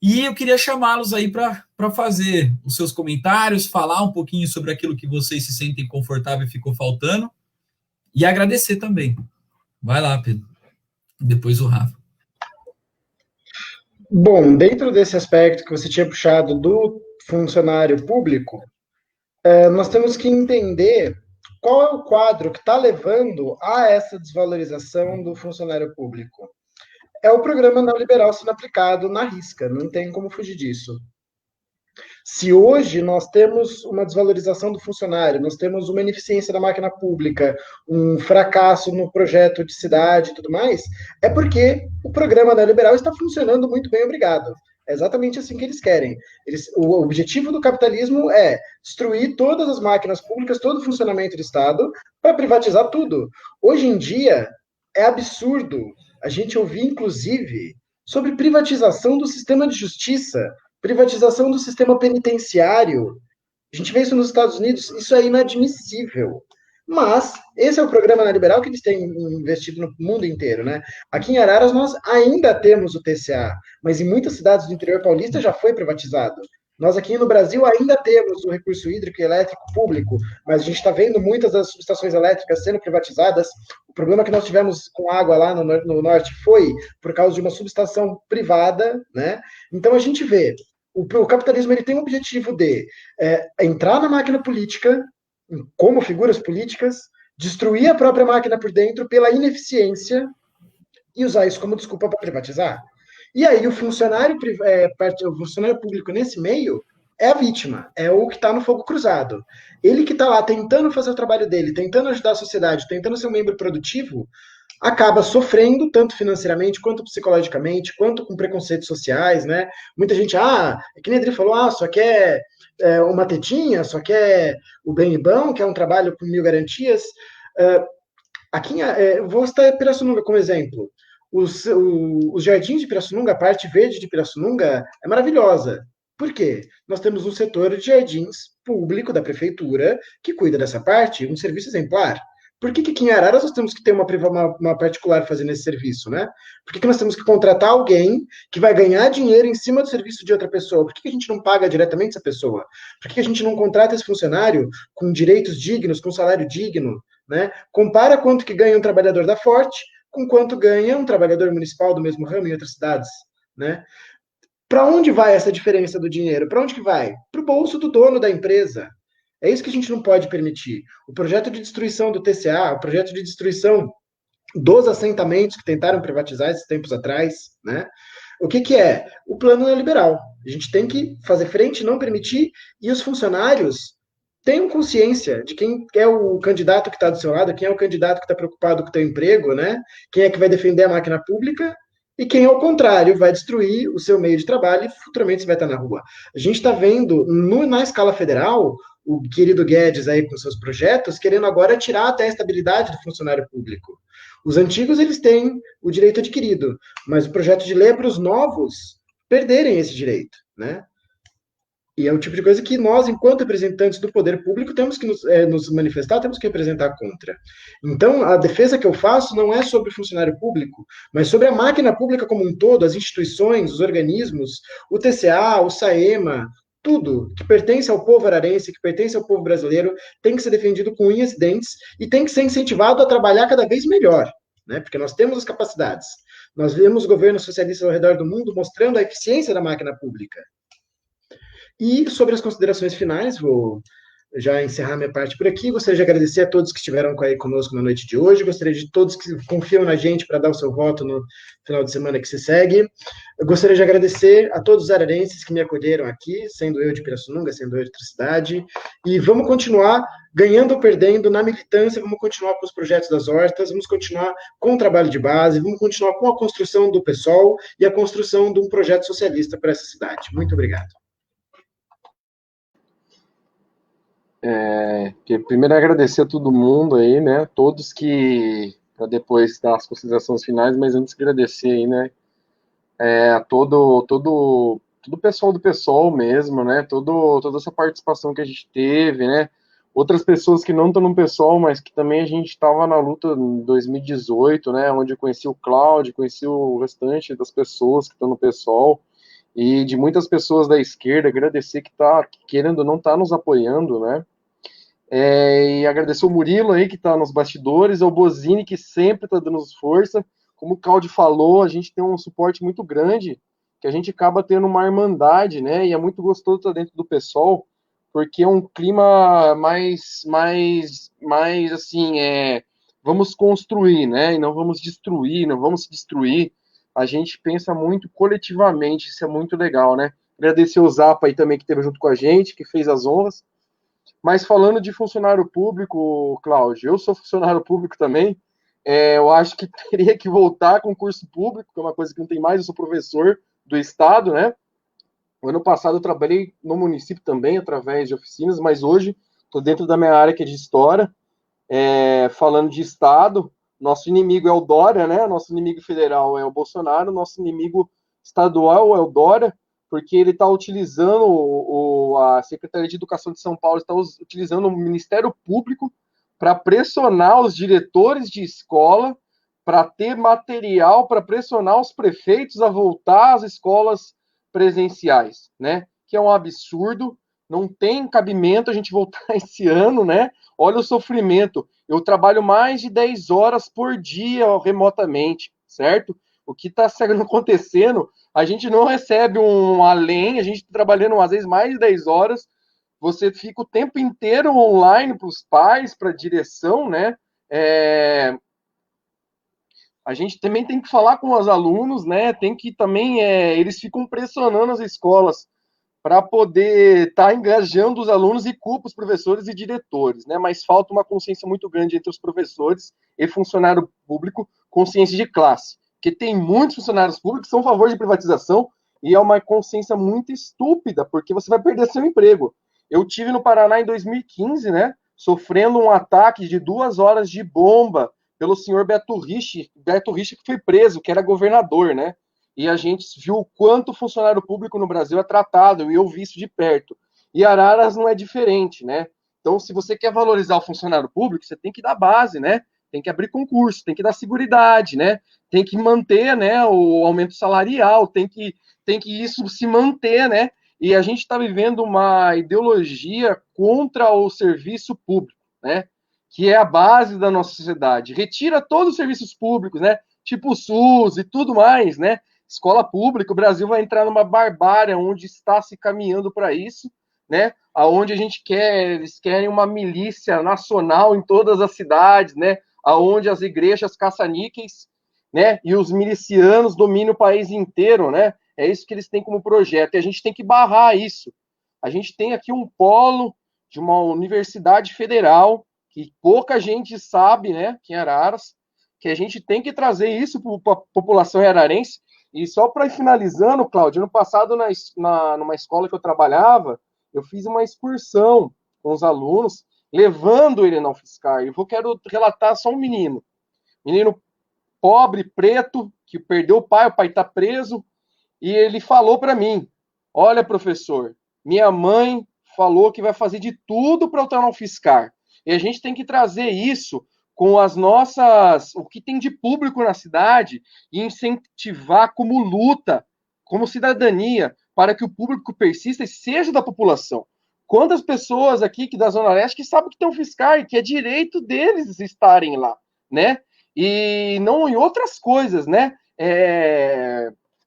E eu queria chamá-los aí para fazer os seus comentários, falar um pouquinho sobre aquilo que vocês se sentem confortável e ficou faltando, e agradecer também. Vai lá, Pedro. Depois o Rafa. Bom, dentro desse aspecto que você tinha puxado do funcionário público, nós temos que entender qual é o quadro que está levando a essa desvalorização do funcionário público. É o programa neoliberal sendo aplicado na risca, não tem como fugir disso. Se hoje nós temos uma desvalorização do funcionário, nós temos uma ineficiência da máquina pública, um fracasso no projeto de cidade e tudo mais, é porque o programa neoliberal está funcionando muito bem, obrigado. É exatamente assim que eles querem. O objetivo do capitalismo é destruir todas as máquinas públicas, todo o funcionamento do Estado, para privatizar tudo. Hoje em dia, é absurdo a gente ouvir, inclusive, sobre privatização do sistema de justiça, privatização do sistema penitenciário. A gente vê isso nos Estados Unidos, isso é inadmissível. Mas esse é o programa neoliberal que eles têm investido no mundo inteiro, né? Aqui em Araras nós ainda temos o TCA, mas em muitas cidades do interior paulista já foi privatizado. Nós aqui no Brasil ainda temos o recurso hídrico e elétrico público, mas a gente está vendo muitas das subestações elétricas sendo privatizadas. O problema que nós tivemos com água lá no norte foi por causa de uma subestação privada, né? Então a gente vê, o capitalismo ele tem o objetivo de entrar na máquina política, como figuras políticas, destruir a própria máquina por dentro pela ineficiência e usar isso como desculpa para privatizar. E aí o funcionário público nesse meio é a vítima, é o que está no fogo cruzado. Ele que está lá tentando fazer o trabalho dele, tentando ajudar a sociedade, tentando ser um membro produtivo, acaba sofrendo, tanto financeiramente, quanto psicologicamente, quanto com preconceitos sociais, né? Muita gente, que nem a Adri falou, só quer uma tetinha, só quer o bem e bom, quer um trabalho com 1000 garantias. Aqui, vou citar Pirassununga como exemplo. Os jardins de Pirassununga, a parte verde de Pirassununga, é maravilhosa. Por quê? Nós temos um setor de jardins público da prefeitura que cuida dessa parte, um serviço exemplar. Por que aqui em Araras nós temos que ter uma particular fazendo esse serviço, né? Por que nós temos que contratar alguém que vai ganhar dinheiro em cima do serviço de outra pessoa? Por que a gente não paga diretamente essa pessoa? Por que a gente não contrata esse funcionário com direitos dignos, com salário digno, né? Compara quanto que ganha um trabalhador da Forte com quanto ganha um trabalhador municipal do mesmo ramo em outras cidades, né? Para onde vai essa diferença do dinheiro? Para onde que vai? Para o bolso do dono da empresa. É isso que a gente não pode permitir. O projeto de destruição do TCA, o projeto de destruição dos assentamentos que tentaram privatizar esses tempos atrás, né? O que é? O plano neoliberal. A gente tem que fazer frente, não permitir, e os funcionários tenham consciência de quem é o candidato que está do seu lado, quem é o candidato que está preocupado com o teu emprego, né? Quem é que vai defender a máquina pública e quem, ao contrário, vai destruir o seu meio de trabalho e futuramente você vai estar na rua. A gente está vendo, na escala federal, o querido Guedes aí com seus projetos, querendo agora tirar até a estabilidade do funcionário público. Os antigos, eles têm o direito adquirido, mas o projeto de lei é para os novos perderem esse direito, né? E é o tipo de coisa que nós, enquanto representantes do poder público, temos que nos manifestar, temos que representar contra. Então, a defesa que eu faço não é sobre o funcionário público, mas sobre a máquina pública como um todo, as instituições, os organismos, o TCA, o SAEMA, tudo que pertence ao povo ararense, que pertence ao povo brasileiro, tem que ser defendido com unhas e dentes e tem que ser incentivado a trabalhar cada vez melhor, né? Porque nós temos as capacidades. Nós vemos governos socialistas ao redor do mundo mostrando a eficiência da máquina pública. E sobre as considerações finais, vou já encerrar minha parte por aqui. Gostaria de agradecer a todos que estiveram aí conosco na noite de hoje. Gostaria de todos que confiam na gente para dar o seu voto no final de semana que se segue. Eu gostaria de agradecer a todos os ararenses que me acolheram aqui, sendo eu de Pirassununga, sendo eu de outra cidade. E vamos continuar ganhando ou perdendo na militância, vamos continuar com os projetos das hortas, vamos continuar com o trabalho de base, vamos continuar com a construção do PSOL e a construção de um projeto socialista para essa cidade. Muito obrigado. Primeiro agradecer a todo mundo aí, né? Todos que, para depois dar as considerações finais, mas antes agradecer aí, né? Todo o pessoal do PSOL mesmo, né? Toda essa participação que a gente teve, né? Outras pessoas que não estão no PSOL, mas que também a gente estava na luta em 2018, né? Onde eu conheci o Cláudio, conheci o restante das pessoas que estão no PSOL e de muitas pessoas da esquerda, agradecer que tá querendo ou não tá nos apoiando, né? E agradecer o Murilo aí, que está nos bastidores, ao Bozini, que sempre está dando força. Como o Claudio falou, a gente tem um suporte muito grande, que a gente acaba tendo uma irmandade, né? E é muito gostoso estar dentro do PSOL, porque é um clima mais assim, vamos construir, né? E não vamos destruir, não vamos se destruir. A gente pensa muito coletivamente, isso é muito legal, né? Agradecer o Zapa aí também, que esteve junto com a gente, que fez as honras. Mas falando de funcionário público, Cláudio, eu sou funcionário público também, eu acho que teria que voltar a concurso público, que é uma coisa que não tem mais, eu sou professor do Estado, né? O ano passado eu trabalhei no município também, através de oficinas, mas hoje estou dentro da minha área, que é de História, falando de Estado. Nosso inimigo é o Dória, né? Nosso inimigo federal é o Bolsonaro, nosso inimigo estadual é o Dória, porque ele está utilizando, a Secretaria de Educação de São Paulo está utilizando o Ministério Público para pressionar os diretores de escola, para ter material para pressionar os prefeitos a voltar às escolas presenciais, né? Que é um absurdo, não tem cabimento a gente voltar esse ano, né? Olha o sofrimento. Eu trabalho mais de 10 horas por dia remotamente, certo? O que está acontecendo, a gente não recebe um além, a gente está trabalhando às vezes mais de 10 horas, você fica o tempo inteiro online para os pais, para a direção, né? A gente também tem que falar com os alunos, né? Tem que também, eles ficam pressionando as escolas para poder estar engajando os alunos e culpa os professores e diretores, né? Mas falta uma consciência muito grande entre os professores e funcionário público, consciência de classe. Porque tem muitos funcionários públicos que são a favor de privatização e é uma consciência muito estúpida, porque você vai perder seu emprego. Eu tive no Paraná em 2015, né? Sofrendo um ataque de 2 horas de bomba pelo senhor Beto Rich, que foi preso, que era governador, né? E a gente viu o quanto o funcionário público no Brasil é tratado, e eu vi isso de perto. E Araras não é diferente, né? Então, se você quer valorizar o funcionário público, você tem que dar base, né? Tem que abrir concurso, tem que dar seguridade, né? Tem que manter, né, o aumento salarial, tem que isso se manter, né? E a gente está vivendo uma ideologia contra o serviço público, né? Que é a base da nossa sociedade. Retira todos os serviços públicos, né? Tipo o SUS e tudo mais, né? Escola pública, o Brasil vai entrar numa barbárie onde está se caminhando para isso, né? Aonde eles querem uma milícia nacional em todas as cidades, né? Aonde as igrejas caça-níqueis, né? E os milicianos dominam o país inteiro, né? É isso que eles têm como projeto, e a gente tem que barrar isso. A gente tem aqui um polo de uma universidade federal, que pouca gente sabe, né, aqui em Araras, que a gente tem que trazer isso para a população ararense. E só para ir finalizando, Cláudio, ano passado, numa escola que eu trabalhava, eu fiz uma excursão com os alunos, levando ele na UFSCar. Quero relatar só um menino pobre, preto, que perdeu o pai está preso, e ele falou para mim, olha, professor, minha mãe falou que vai fazer de tudo para eu estar na UFSCar. E a gente tem que trazer isso com o que tem de público na cidade e incentivar como luta, como cidadania, para que o público persista e seja da população. Quantas pessoas aqui da Zona Leste que sabem que tem um fiscal e que é direito deles estarem lá, né? E não em outras coisas, né?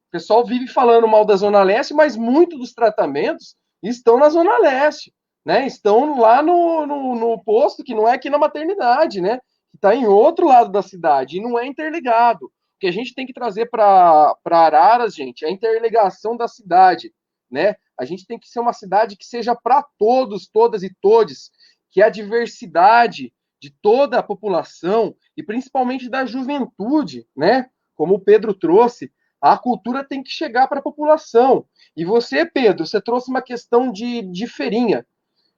O pessoal vive falando mal da Zona Leste, mas muitos dos tratamentos estão na Zona Leste, né? Estão lá no posto, que não é aqui na maternidade, né? Que está em outro lado da cidade e não é interligado. O que a gente tem que trazer para Araras, gente, é a interligação da cidade, né? A gente tem que ser uma cidade que seja para todos, todas e todes, que a diversidade de toda a população e principalmente da juventude, né? Como o Pedro trouxe, a cultura tem que chegar para a população. E você, Pedro, você trouxe uma questão de feirinha.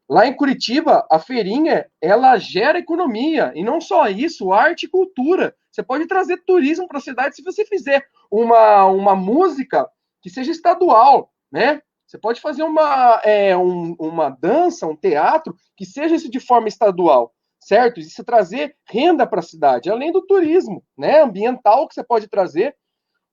Lá em Curitiba, a feirinha, ela gera economia. E não só isso, arte e cultura. Você pode trazer turismo para a cidade se você fizer uma música que seja estadual, né? Você pode fazer uma dança, um teatro, que seja isso de forma estadual, certo? E você trazer renda para a cidade, além do turismo, né? Ambiental que você pode trazer.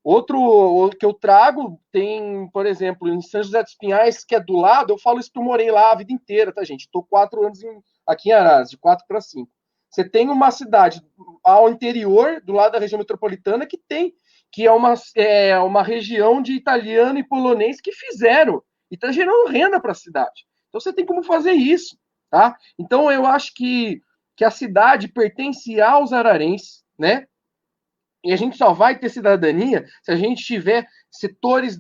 Outro que eu trago tem, por exemplo, em São José dos Pinhais, que é do lado, eu falo isso porque eu morei lá a vida inteira, tá, gente? Estou 4 anos aqui em Araras, de 4 para 5. Você tem uma cidade ao interior, do lado da região metropolitana, que é uma região de italiano e polonês que fizeram, e está gerando renda para a cidade. Então você tem como fazer isso, tá? Então eu acho que a cidade pertence aos ararenses, né? E a gente só vai ter cidadania se a gente tiver setores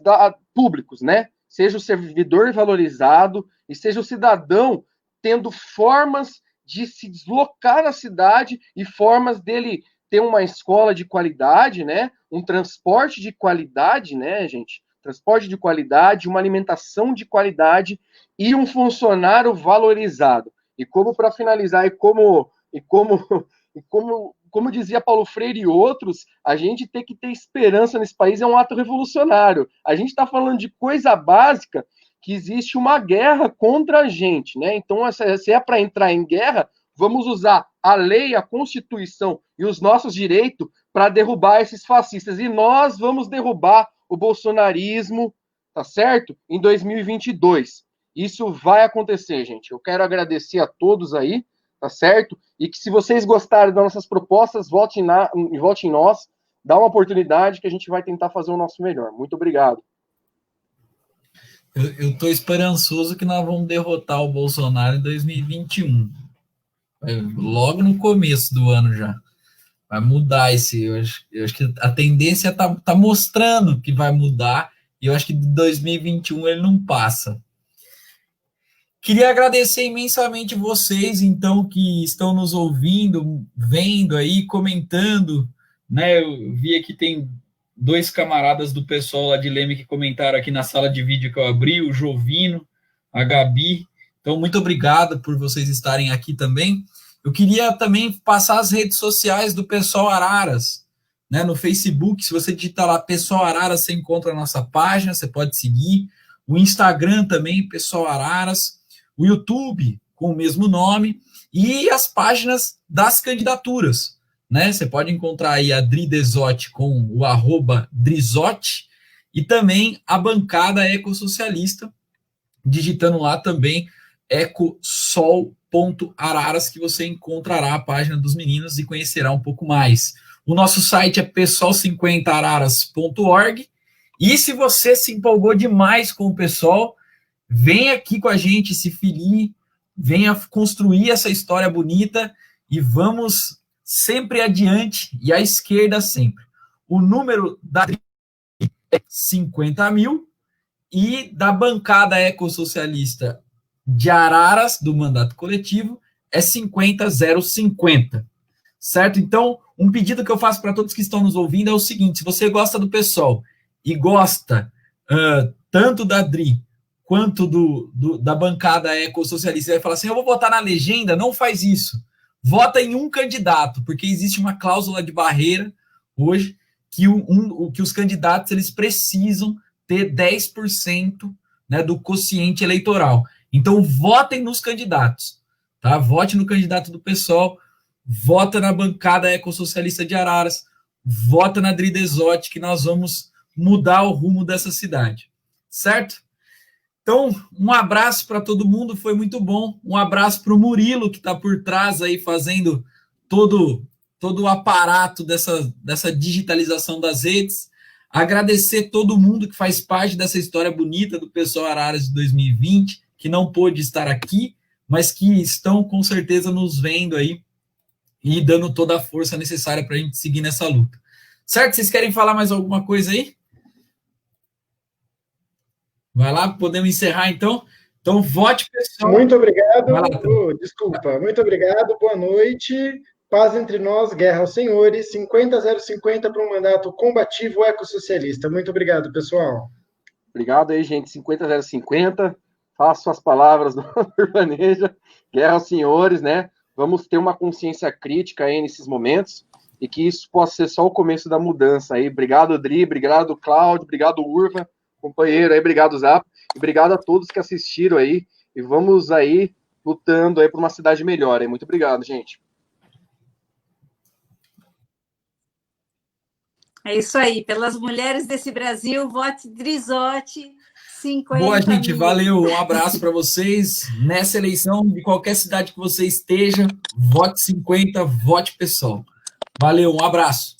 públicos, né? Seja o servidor valorizado e seja o cidadão tendo formas de se deslocar na cidade e formas dele ter uma escola de qualidade, né? Um transporte de qualidade, né, gente? Transporte de qualidade, uma alimentação de qualidade e um funcionário valorizado. E como para finalizar, e como como dizia Paulo Freire e outros, a gente tem que ter esperança nesse país é um ato revolucionário. A gente está falando de coisa básica, que existe uma guerra contra a gente, né? Então, se é para entrar em guerra, vamos usar a lei, a Constituição e os nossos direitos para derrubar esses fascistas. E nós vamos derrubar o bolsonarismo, tá certo? Em 2022. Isso vai acontecer, gente. Eu quero agradecer a todos aí, tá certo? E que se vocês gostarem das nossas propostas, votem em nós, dá uma oportunidade que a gente vai tentar fazer o nosso melhor. Muito obrigado. Eu estou esperançoso que nós vamos derrotar o Bolsonaro em 2021. Logo no começo do ano já. Vai mudar esse. Eu acho que a tendência tá mostrando que vai mudar. E eu acho que de 2021 ele não passa. Queria agradecer imensamente vocês, então, que estão nos ouvindo, vendo aí, comentando, né? Eu vi aqui tem 2 camaradas do pessoal lá de Leme que comentaram aqui na sala de vídeo que eu abri, o Jovino, a Gabi. Então, muito obrigado por vocês estarem aqui também. Eu queria também passar as redes sociais do Pessoal Araras, né? No Facebook, se você digitar lá Pessoal Araras, você encontra a nossa página, você pode seguir. O Instagram também, Pessoal Araras. O YouTube, com o mesmo nome, e as páginas das candidaturas, né? Você pode encontrar aí a Dri Desotti com o @Drizotti e também a bancada ecossocialista, digitando lá também ecosol.araras, que você encontrará a página dos meninos e conhecerá um pouco mais. O nosso site é pessoal50araras.org, e se você se empolgou demais com o pessoal, vem aqui com a gente, se filie, venha construir essa história bonita e vamos sempre adiante e à esquerda sempre. O número da é 50.000 e da bancada ecossocialista de Araras, do mandato coletivo, é 50.050, certo? Então, um pedido que eu faço para todos que estão nos ouvindo é o seguinte: se você gosta do PSOL e gosta tanto da Dri quanto da bancada ecossocialista, vai falar assim, eu vou votar na legenda, não faz isso. Vota em um candidato, porque existe uma cláusula de barreira hoje que, que os candidatos eles precisam ter 10%, né, do quociente eleitoral. Então, votem nos candidatos. Tá? Vote no candidato do PSOL, vota na bancada ecossocialista de Araras, vota na Dri Desotti, que nós vamos mudar o rumo dessa cidade. Certo? Então, um abraço para todo mundo, foi muito bom. Um abraço para o Murilo, que está por trás aí, fazendo todo o aparato dessa digitalização das redes. Agradecer todo mundo que faz parte dessa história bonita do Pessoal Araras de 2020, que não pôde estar aqui, mas que estão com certeza nos vendo aí e dando toda a força necessária para a gente seguir nessa luta. Certo? Vocês querem falar mais alguma coisa aí? Vai lá, podemos encerrar então? Então, vote, pessoal. Muito obrigado. Desculpa, muito obrigado, boa noite. Paz entre nós, guerra aos senhores. 50.050 para um mandato combativo ecossocialista. Muito obrigado, pessoal. Obrigado aí, gente. 50.050. Faço as palavras do Urbaneja. Guerra aos senhores, né? Vamos ter uma consciência crítica aí nesses momentos e que isso possa ser só o começo da mudança aí. Obrigado, Dri. Obrigado, Cláudio. Obrigado, Urva. Companheiro aí, obrigado, Zap, e obrigado a todos que assistiram aí, e vamos aí lutando aí por uma cidade melhor aí. Muito obrigado, gente. É isso aí, pelas mulheres desse Brasil, vote Drizotti, 50 Boa, gente, mil. valeu, um abraço para vocês, nessa eleição, de qualquer cidade que você esteja, vote 50, vote PSOL. Valeu, um abraço.